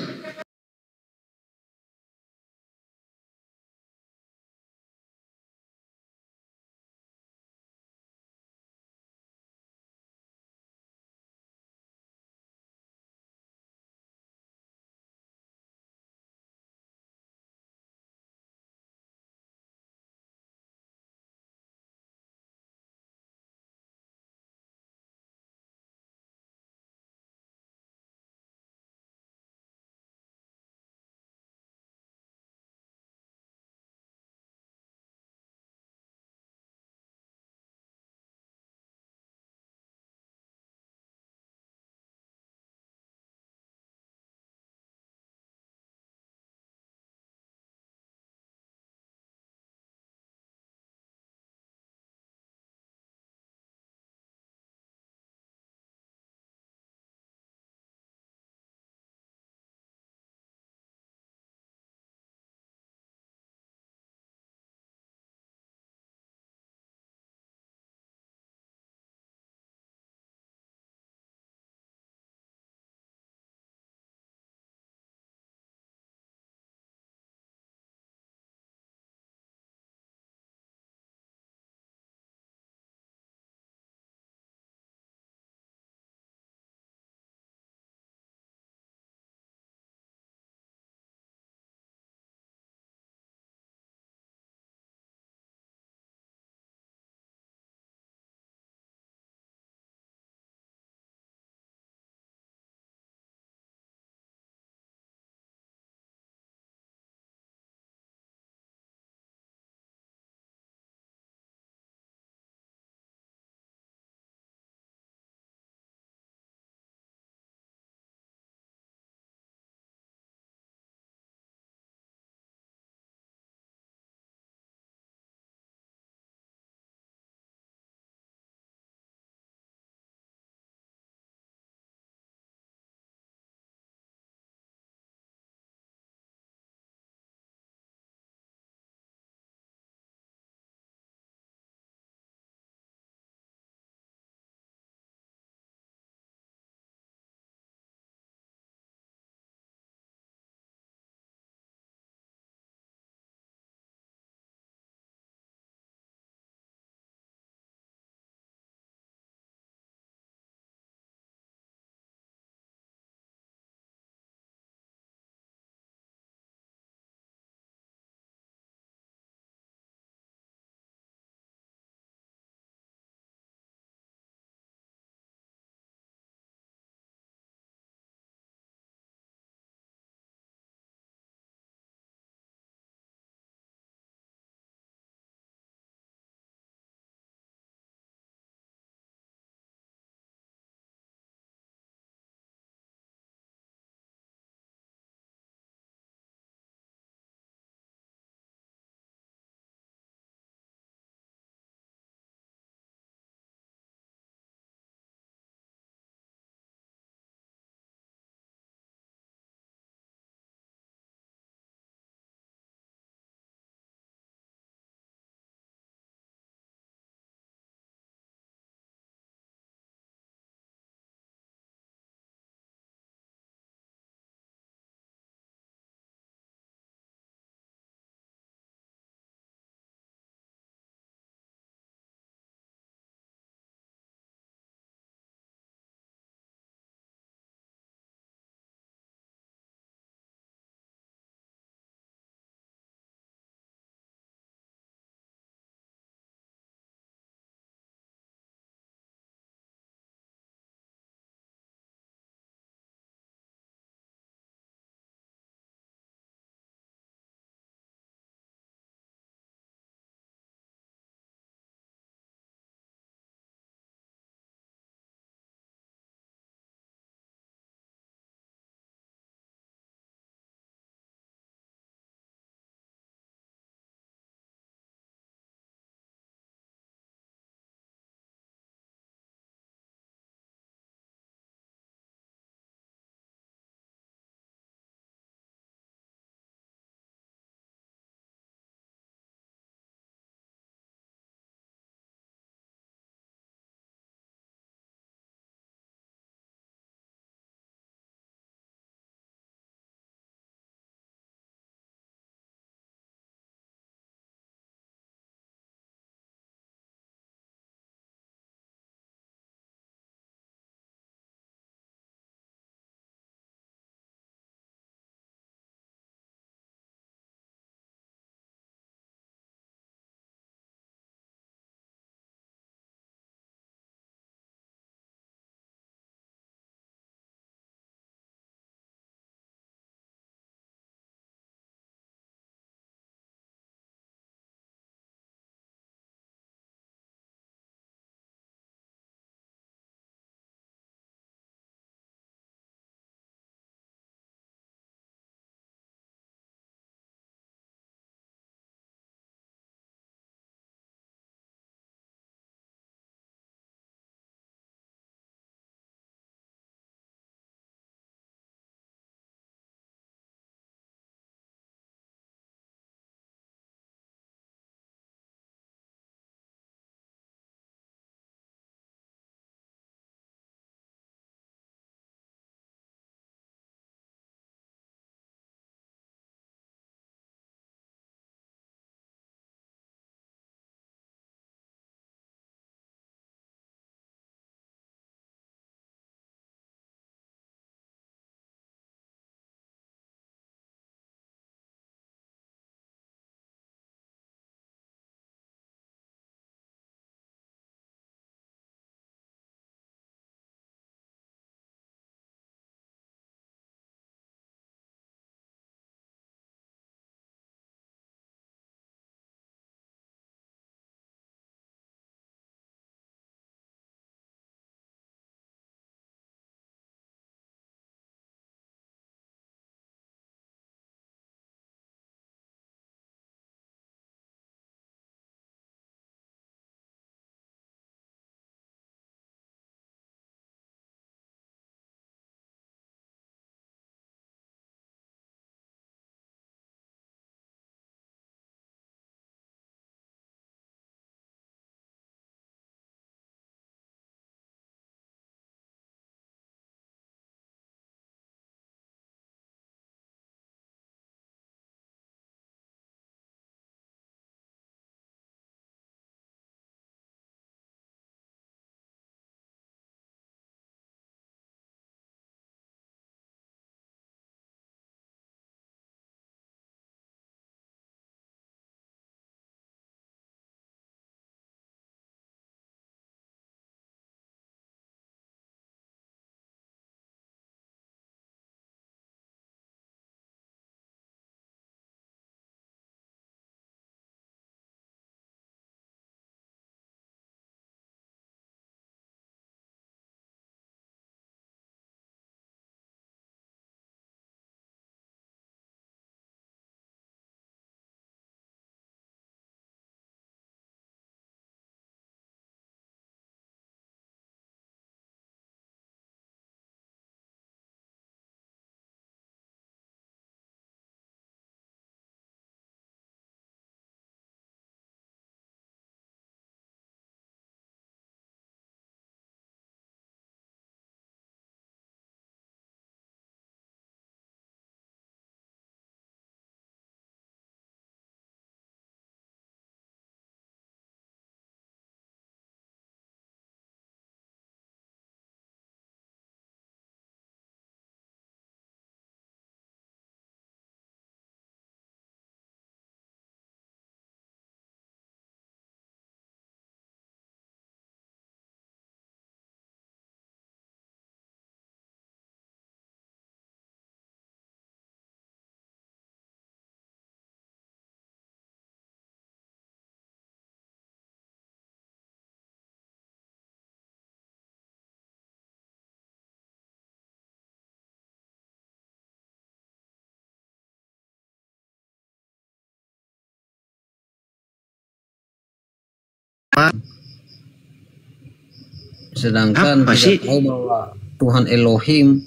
Sedangkan Apa kita sih? tahu bahwa Tuhan Elohim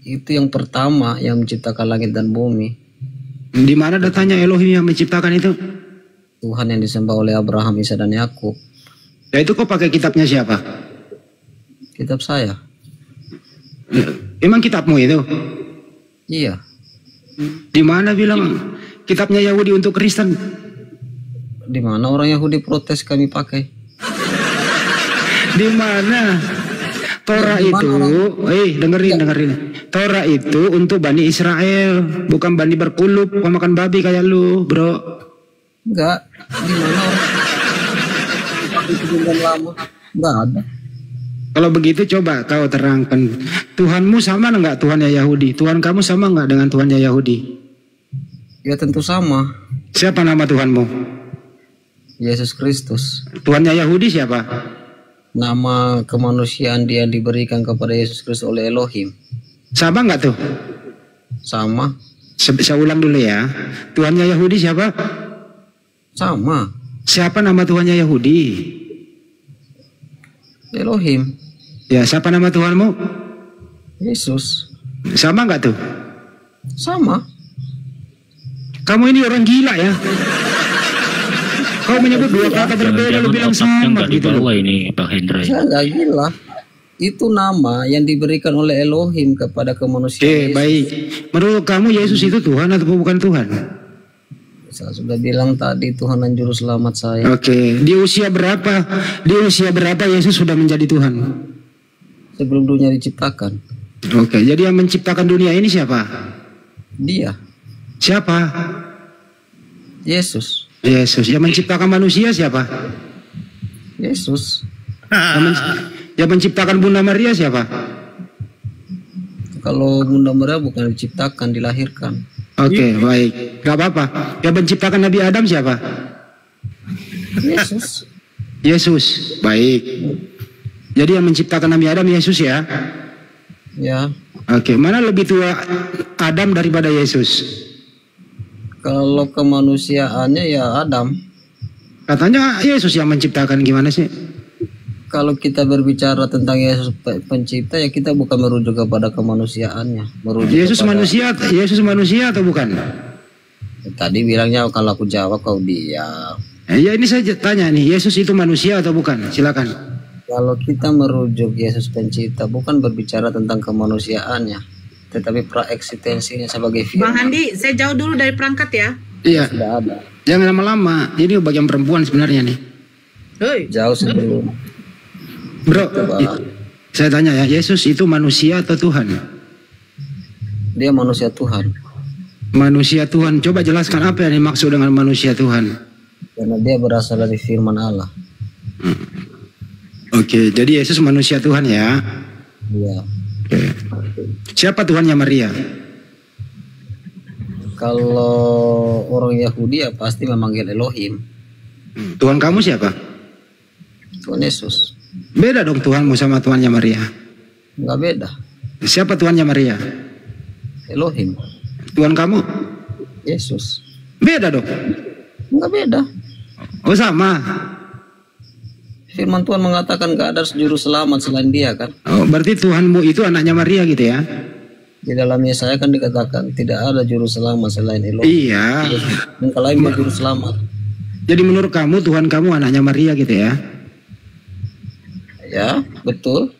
itu yang pertama yang menciptakan langit dan bumi. Di mana datanya Elohim yang menciptakan itu? Tuhan yang disembah oleh Abraham, Isa dan Yakub. Ya itu kok pakai kitabnya siapa? Kitab saya. Emang kitabmu itu? Iya. Di mana bilang kitabnya Yahudi untuk Kristen? Di mana orang Yahudi protes kami pakai? Di mana? Torah itu, dengerin. Torah itu untuk Bani Israel, bukan Bani berkulub, makan babi kayak lu, bro. Enggak. Di mana orang itu lama? Enggak ada. Kalau begitu coba kau terangkan. Tuhanmu sama enggak Tuhannya Yahudi? Tuhan kamu sama enggak dengan Tuhannya Yahudi? Ya tentu sama. Siapa nama Tuhanmu? Yesus Kristus. Tuhannya Yahudi siapa? Nama kemanusiaan dia diberikan kepada Yesus Kristus oleh Elohim. Sama enggak tuh? Sama. Saya ulang dulu ya. Tuhannya Yahudi siapa? Sama. Siapa nama Tuhannya Yahudi? Elohim. Ya, siapa nama Tuhanmu? Yesus. Sama enggak tuh? Sama. Kamu ini orang gila ya. Kau menyebut dua kata berbeda, lu bilang sama gitu. Ini Pak Hendra. Saya enggak gila. Itu nama yang diberikan oleh Elohim kepada kemanusiaan. Baik. Menurut kamu Yesus itu Tuhan atau bukan Tuhan? Saya sudah bilang tadi Tuhan dan Juru Selamat saya. Oke. Di usia berapa? Di usia berapa Yesus sudah menjadi Tuhan? Sebelum dunia diciptakan. Oke. Jadi yang menciptakan dunia ini siapa? Dia. Siapa? Yesus. Yesus. Yang menciptakan manusia siapa? Yesus. Yang menciptakan Bunda Maria siapa? Kalau Bunda Maria bukan diciptakan, dilahirkan. Oke, baik. Gak apa-apa. Yang menciptakan Nabi Adam siapa? Yesus. Yesus. Baik. Jadi yang menciptakan Nabi Adam Yesus ya? Ya. Oke, mana lebih tua Adam daripada Yesus? Kalau kemanusiaannya ya Adam. Katanya Yesus yang menciptakan, gimana sih? Kalau kita berbicara tentang Yesus pencipta ya kita bukan merujuk kepada kemanusiaannya. Yesus manusia atau bukan? Tadi bilangnya kalau aku jawab kau diam. Ya ini saya tanya nih, Yesus itu manusia atau bukan? Silakan. Kalau kita merujuk Yesus pencipta bukan berbicara tentang kemanusiaannya, tetapi praeksistensinya sebagai firman. Bang Handi, saya jauh dulu dari perangkat ya. Iya. Sudah ada. Jangan lama-lama. Ini bagian perempuan sebenarnya nih. Hei. Jauh sebelum. Bro, saya tanya ya, Yesus itu manusia atau Tuhan? Dia manusia Tuhan. Manusia Tuhan. Coba jelaskan apa yang dimaksud dengan manusia Tuhan. Karena dia berasal dari firman Allah. Oke, jadi Yesus manusia Tuhan ya. Iya. Oke. Siapa Tuhannya Maria? Kalau orang Yahudi ya pasti memanggil Elohim. Tuhan kamu siapa? Tuhan Yesus. Beda dong Tuhanmu sama Tuhannya Maria. Enggak beda. Siapa Tuhannya Maria? Elohim. Tuhan kamu? Yesus. Beda dong. Enggak beda. Oh sama. Firman Tuhan mengatakan gak ada juru selamat selain dia kan. Oh, berarti Tuhanmu itu anaknya Maria gitu ya? Di dalam Yesaya kan dikatakan tidak ada juru selamat selain Elohim. Iya. Engkau lain juru selamat. Jadi menurut kamu Tuhan kamu anaknya Maria gitu ya? Ya, betul.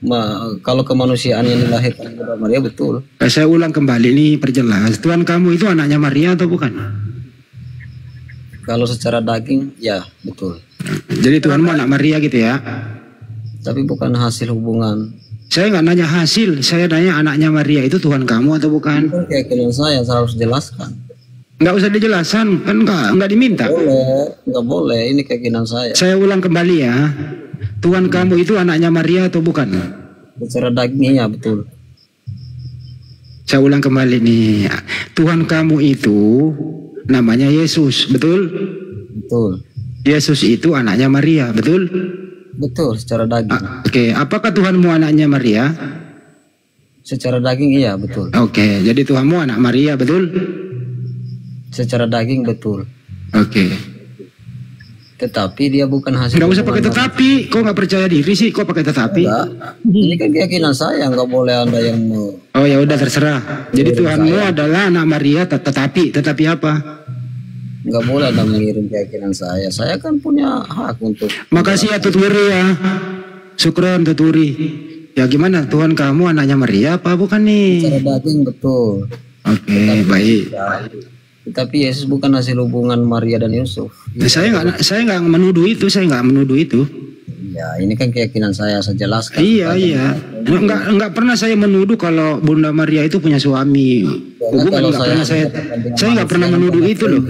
Kalau kemanusiaan yang dilahirkan kepada Maria betul. Saya ulang kembali nih, perjelas. Tuhan kamu itu anaknya Maria atau bukan? Kalau secara daging, ya betul. Jadi Tuhanmu anak Maria gitu ya? Tapi bukan hasil hubungan. Saya nggak nanya hasil, saya nanya anaknya Maria itu Tuhan kamu atau bukan? Itu keyakinan saya harus jelaskan. Nggak usah dijelaskan, kan nggak diminta. Nggak boleh, ini keyakinan saya. Saya ulang kembali ya. Tuhan kamu itu anaknya Maria atau bukan? Secara dagingnya betul. Saya ulang kembali nih. Tuhan kamu itu namanya Yesus, betul? Betul. Yesus itu anaknya Maria, betul? Betul, secara daging. Oke, apakah Tuhanmu anaknya Maria? Secara daging iya, betul. Oke, jadi Tuhanmu anak Maria, betul? Secara daging betul. Oke. Tetapi dia bukan hasil. Nggak usah pakai tetapi. Kok nggak percaya diri sih? Kok pakai tetapi? Enggak. Ini kan keyakinan saya, nggak boleh Anda yang Oh ya udah terserah. Jadi Tuhanmu adalah anak Maria, tetapi apa? Nggak boleh Anda mengirim keyakinan saya. Saya kan punya hak untuk. Makasih ya Tuturi ya. Syukron Tuturi. Ya gimana, Tuhan kamu anaknya Maria apa bukan nih? Secara daging betul. Oke, baik. Tapi Yesus bukan hasil hubungan Maria dan Yusuf. Nah, saya nggak menuduh itu, Ya, ini kan keyakinan saya jelaskan. Iya. Nggak pernah saya menuduh kalau Bunda Maria itu punya suami. Bukan, saya nggak pernah menuduh itu loh.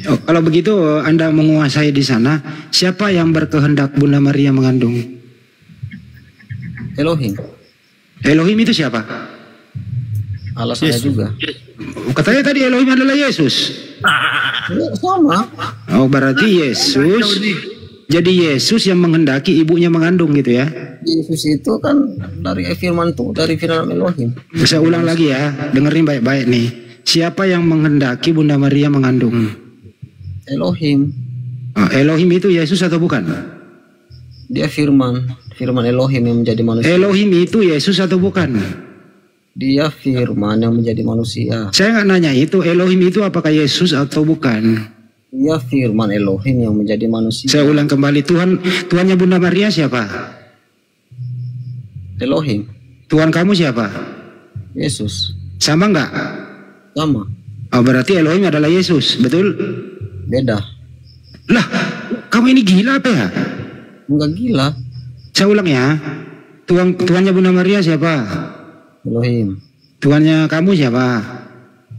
Oh, kalau begitu Anda menguasai di sana, siapa yang berkehendak Bunda Maria mengandung? Elohim. Elohim itu siapa? Allah saya juga. Katanya tadi Elohim adalah Yesus. Ya, sama. Oh berarti Yesus. Jadi Yesus yang menghendaki ibunya mengandung gitu ya? Yesus itu kan dari firman Elohim. Saya ulang lagi ya, dengerin baik-baik nih. Siapa yang menghendaki Bunda Maria mengandung? Elohim. Oh, Elohim itu Yesus atau bukan? Dia firman Elohim yang menjadi manusia. Elohim itu Yesus atau bukan? Dia firman yang menjadi manusia. Saya nggak nanya itu, Elohim itu apakah Yesus atau bukan? Dia firman Elohim yang menjadi manusia. Saya ulang kembali, Tuhannya Bunda Maria siapa? Elohim. Tuhan kamu siapa? Yesus. Sama nggak? Sama. Oh berarti Elohim adalah Yesus, betul? Beda. Lah, kamu ini gila apa ya? Enggak gila. Saya ulang ya. Tuhannya Bunda Maria siapa? Elohim. Tuhannya kamu siapa?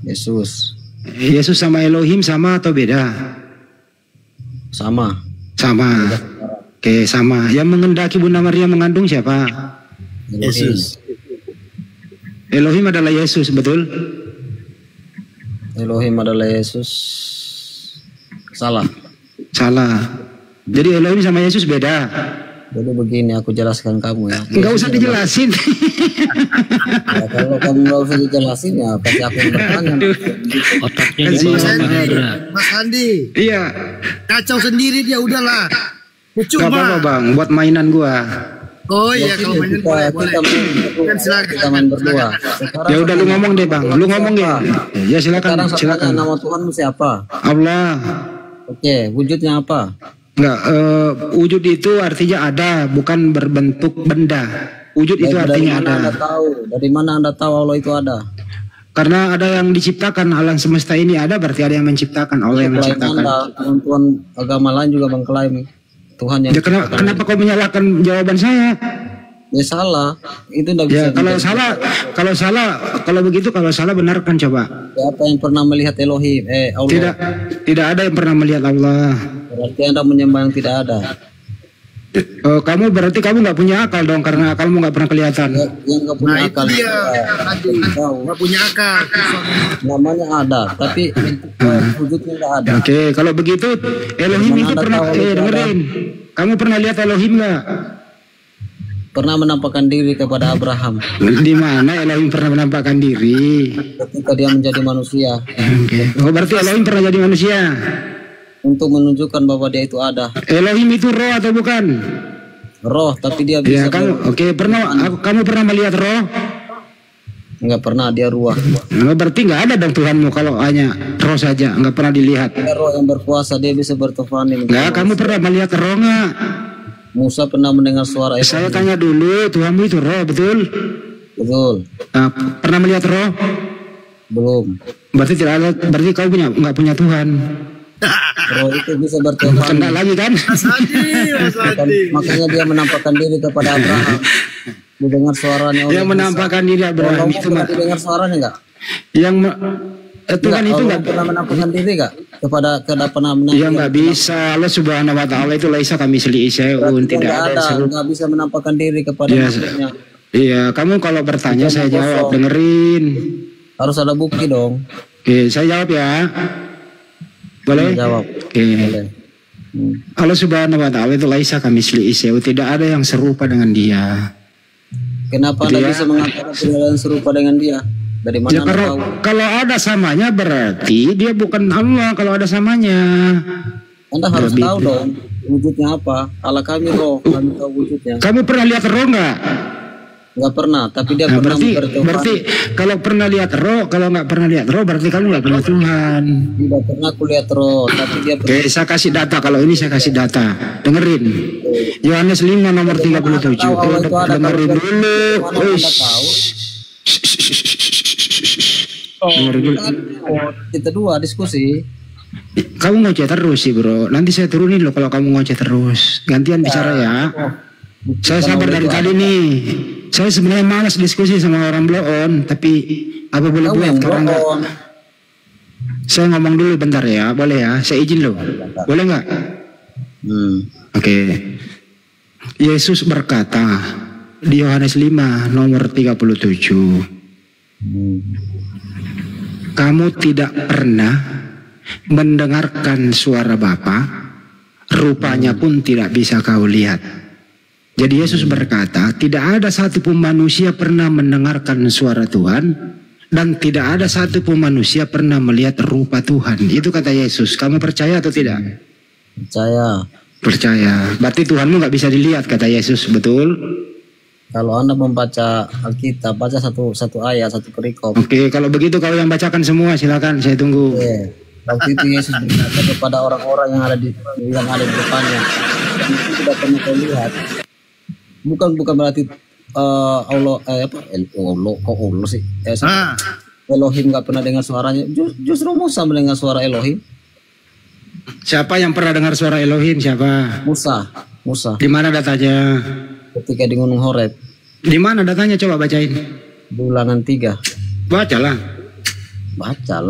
Yesus. Yesus sama Elohim sama atau beda? Sama. Oke, sama. Yang menghendaki Bunda Maria mengandung siapa? Yesus. Elohim adalah Yesus, betul? Elohim adalah Yesus. Salah. Jadi Elohim sama Yesus beda. Jadi begini, aku jelaskan kamu ya. Enggak usah dijelasin. Ya, kalau kamu nggak usah dijelasin ya pasti aku yang bertanya. Otaknya Mas Andi. Iya. Kacau sendiri dia, udahlah. Gak apa-apa bang, buat mainan gua. Oh iya, kalau mainan boleh. Kita main berdua. Ya udah lu ngomong deh bang, lu ngomong ya. Ya silakan. Nama Tuhanmu siapa? Allah. Oke, wujudnya apa? Enggak, wujud itu artinya ada, bukan berbentuk benda. Wujud itu artinya ada. Dari mana Anda tahu Allah itu ada? Karena ada yang diciptakan, alam semesta ini ada, berarti ada yang menciptakan, Allah yang menciptakan. Teman-teman agama lain juga mengklaim Tuhan yang. Ya, kenapa kau menyalahkan jawaban saya? Ya salah, itu tidak bisa. Ya kalau begitu kalau salah benarkan coba. Siapa yang pernah melihat Elohim? Allah. Tidak ada yang pernah melihat Allah. Berarti Anda menyembah yang tidak ada. Kamu berarti kamu nggak punya akal dong, karena akalmu nggak pernah kelihatan. Yang nggak punya akal. Nggak punya akal. Namanya ada, tapi wujudnya nggak ada. Oke, kalau begitu Elohim itu pernah dengerin. Kamu pernah lihat Elohim nggak? Pernah menampakkan diri kepada Abraham. Di mana Elohim pernah menampakkan diri? Ketika dia menjadi manusia. Oh berarti Elohim pernah jadi manusia? Untuk menunjukkan bahwa dia itu ada. Elohim itu roh atau bukan? Roh, tapi dia bisa. Ya, kamu pernah melihat roh? Enggak pernah, dia ruah. Nah, berarti nggak ada dong Tuhanmu kalau hanya roh saja, nggak pernah dilihat. Dia roh yang berkuasa, dia bisa bertofani. Nggak, kamu pernah melihat roh nggak? Musa pernah mendengar suara. Saya tanya dulu, Tuhanmu itu roh, betul? Betul. Nah, pernah melihat roh? Belum. Berarti tidak ada. Berarti kau nggak punya Tuhan. Roh itu bisa bertobat. Kena lagi kan? Makanya dia menampakkan diri kepada Abraham. Mendengar suaranya. Dia menampakkan diri Abraham itu nggak? Dengar suaranya nggak? Yang Tuhan itu nggak pernah menampakkan diri nggak kepada pernah ya nggak bisa. Allah Subhanahu Wa Taala itu laisa kami seliisyun, tidak ada. Nggak bisa menampakkan diri kepada makhluknya. Iya, kamu kalau bertanya saya jawab, dengerin. Harus ada bukti dong. Oke, saya jawab ya. Boleh? Jawab. Oke. Allah Subhanahu Wa Taala itu laisa kami seliisyun, tidak ada yang serupa dengan Dia. Kenapa Anda bisa mengatakan tidak ada yang serupa dengan Dia? Dari mana Ya, Anda tahu? kalau ada samanya berarti dia bukan Allah kalau ada samanya. Anda harus Lebih- tahu dong wujudnya apa. Allah kami roh, kami tahu wujudnya. Kamu pernah lihat roh nggak? Nggak pernah, tapi dia Nah, pernah berarti bertuhan. berarti kalau pernah lihat roh, kalau nggak pernah lihat roh berarti kamu nggak kenal Tuhan. Tidak pernah kulihat roh, tapi dia Oke, saya kasih data. Kalau ini saya kasih data. Dengerin. Yohanes 5 nomor 37. Allah itu ada. Dengerin dulu. Mana Anda Uish. tahu? Dengerin dulu. Kita dua diskusi. Kamu ngoceh terus sih bro. Nanti saya turunin loh kalau kamu ngoceh terus. Gantian bicara ya. Saya sabar dari tadi nih. Saya sebenarnya malas diskusi sama orang blow on, tapi apa boleh buat karena nggak. Saya ngomong dulu bentar ya, boleh ya? Saya izin loh. Boleh nggak? Oke. Yesus berkata di Yohanes 5 nomor 37. Kamu tidak pernah mendengarkan suara Bapa, rupanya pun tidak bisa kau lihat. Jadi Yesus berkata, tidak ada satupun manusia pernah mendengarkan suara Tuhan, dan tidak ada satupun manusia pernah melihat rupa Tuhan. Itu kata Yesus. Kamu percaya atau tidak? Percaya. Percaya. Berarti Tuhanmu nggak bisa dilihat, kata Yesus, betul? Kalau Anda membaca Alkitab, baca satu ayat, satu perikop. Oke, kalau begitu kau yang bacakan semua, silakan, saya tunggu. Waktu itu Yesus berkata kepada orang-orang yang ada di depannya, "Kamu tidak pernah kau lihat." Bukan berarti Allah Allah sih. Elohim nggak pernah dengar suaranya. Justru Musa mendengar suara Elohim. Siapa yang pernah dengar suara Elohim? Siapa? Musa. Di mana datanya? Ketika di Gunung Horeb. Di mana datanya? Coba bacain. Ulangan 3. Bacalah.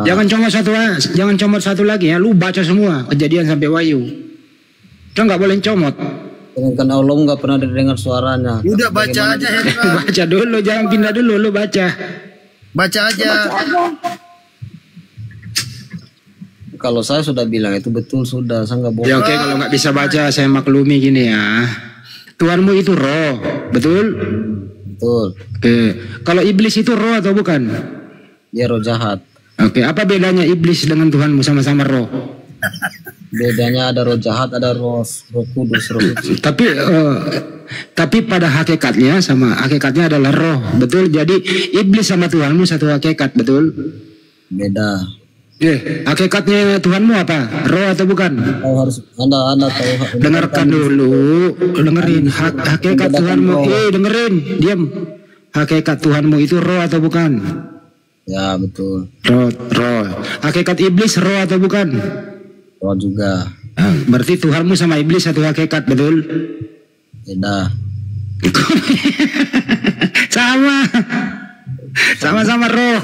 Jangan comot satu lagi ya. Lu baca semua Kejadian sampai Wahyu. Kita nggak boleh comot. Dengan Allah nggak pernah dengar suaranya. Udah baca aja Hendra. Baca dulu, jangan pindah dulu. Lu baca. Baca aja. Kalau saya sudah bilang itu betul sudah, saya nggak bohong. Ya oke, kalau nggak bisa baca saya maklumi gini ya. Tuhanmu itu roh, betul? Betul. Oke, kalau iblis itu roh atau bukan? Dia roh jahat. Oke, apa bedanya iblis dengan Tuhanmu? Sama-sama roh. Bedanya ada roh jahat, ada roh kudus, roh suci. Tapi pada hakikatnya adalah roh, betul? Jadi iblis sama Tuhanmu satu hakikat, betul? Beda. Hakikatnya Tuhanmu apa? Roh atau bukan? Anda tahu. Dengarkan dulu, dengerin. Hakikat Tuhanmu, dengerin, diam. Hakikat Tuhanmu itu roh atau bukan? Ya betul. Roh. Hakikat iblis roh atau bukan? Roh juga. Berarti Tuhanmu sama iblis satu hakikat, betul? Beda. Sama-sama roh.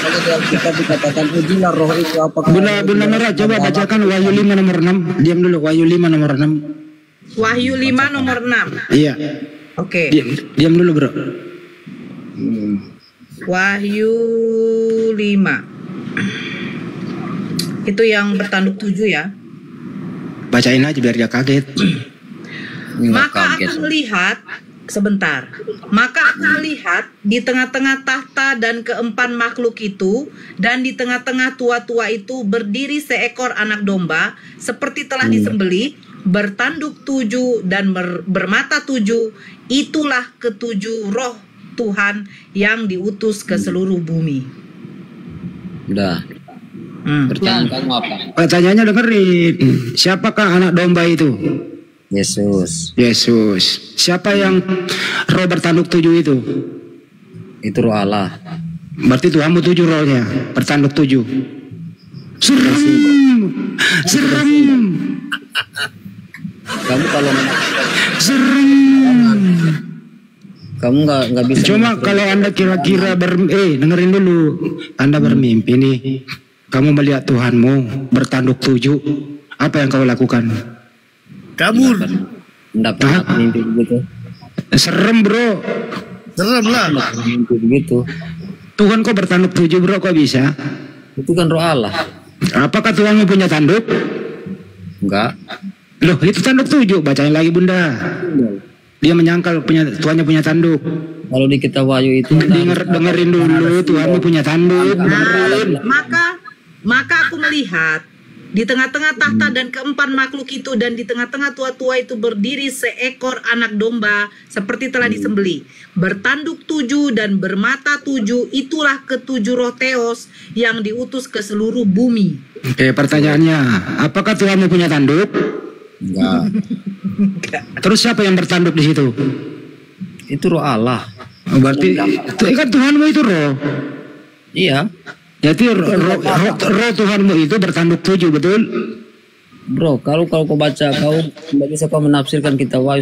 Kalau kita dikatakan ujilah roh itu apa? Bunda Nora, coba bacakan Wahyu 5 nomor 6. Diam dulu, Wahyu 5 nomor 6. Wahyu 5 nomor 6. Iya. Oke. Diam dulu bro. Wahyu 5. Itu yang bertanduk 7 ya. Bacain aja biar dia kaget. Maka akan melihat sebentar. Maka akan melihat di tengah-tengah tahta dan keempat makhluk itu, dan di tengah-tengah tua-tua itu berdiri seekor anak domba seperti telah disembelih, bertanduk 7 dan bermata 7. Itulah ketujuh roh Tuhan yang diutus ke seluruh bumi. Udah. Pertanyaan kamu apa? Pertanyaannya dengerin. Siapakah anak domba itu? Yesus. Siapa yang roh bertanduk 7 itu? Itu roh Allah. Berarti Tuhanmu 7 rohnya, bertanduk 7. Serem. Kamu kalau kamu nggak bisa. Cuma kalau Anda kira-kira dengerin dulu. Anda bermimpi nih. Kamu melihat Tuhanmu bertanduk 7. Apa yang kau lakukan? Kabur. Enggak pernah mimpi begitu. Serem bro. Serem lah. Mimpi begitu. Tuhan kok bertanduk 7 bro, kok bisa? Itu kan roh Allah. Apakah Tuhanmu punya tanduk? Enggak. Loh itu tanduk 7. Bacain lagi bunda. Dia menyangkal Tuhannya punya tanduk. Kalau di kitab Wahyu itu dengerin dulu, Tuhanmu punya tanduk. Maka aku melihat di tengah-tengah tahta dan keempat makhluk itu dan di tengah-tengah tua-tua itu berdiri seekor anak domba seperti telah disembelih, bertanduk 7 dan bermata 7. Itulah ketujuh roh Theos yang diutus ke seluruh bumi. Oke, pertanyaannya, apakah Tuhanmu punya tanduk? Enggak. Terus siapa yang bertanduk di situ? Itu roh Allah. Oh, berarti itu kan Tuhanmu itu roh. Iya. Jadi roh Tuhanmu itu bertanduk 7, betul? Bro, kalau kau baca, kau tidak bisa kau menafsirkan kitab Wahyu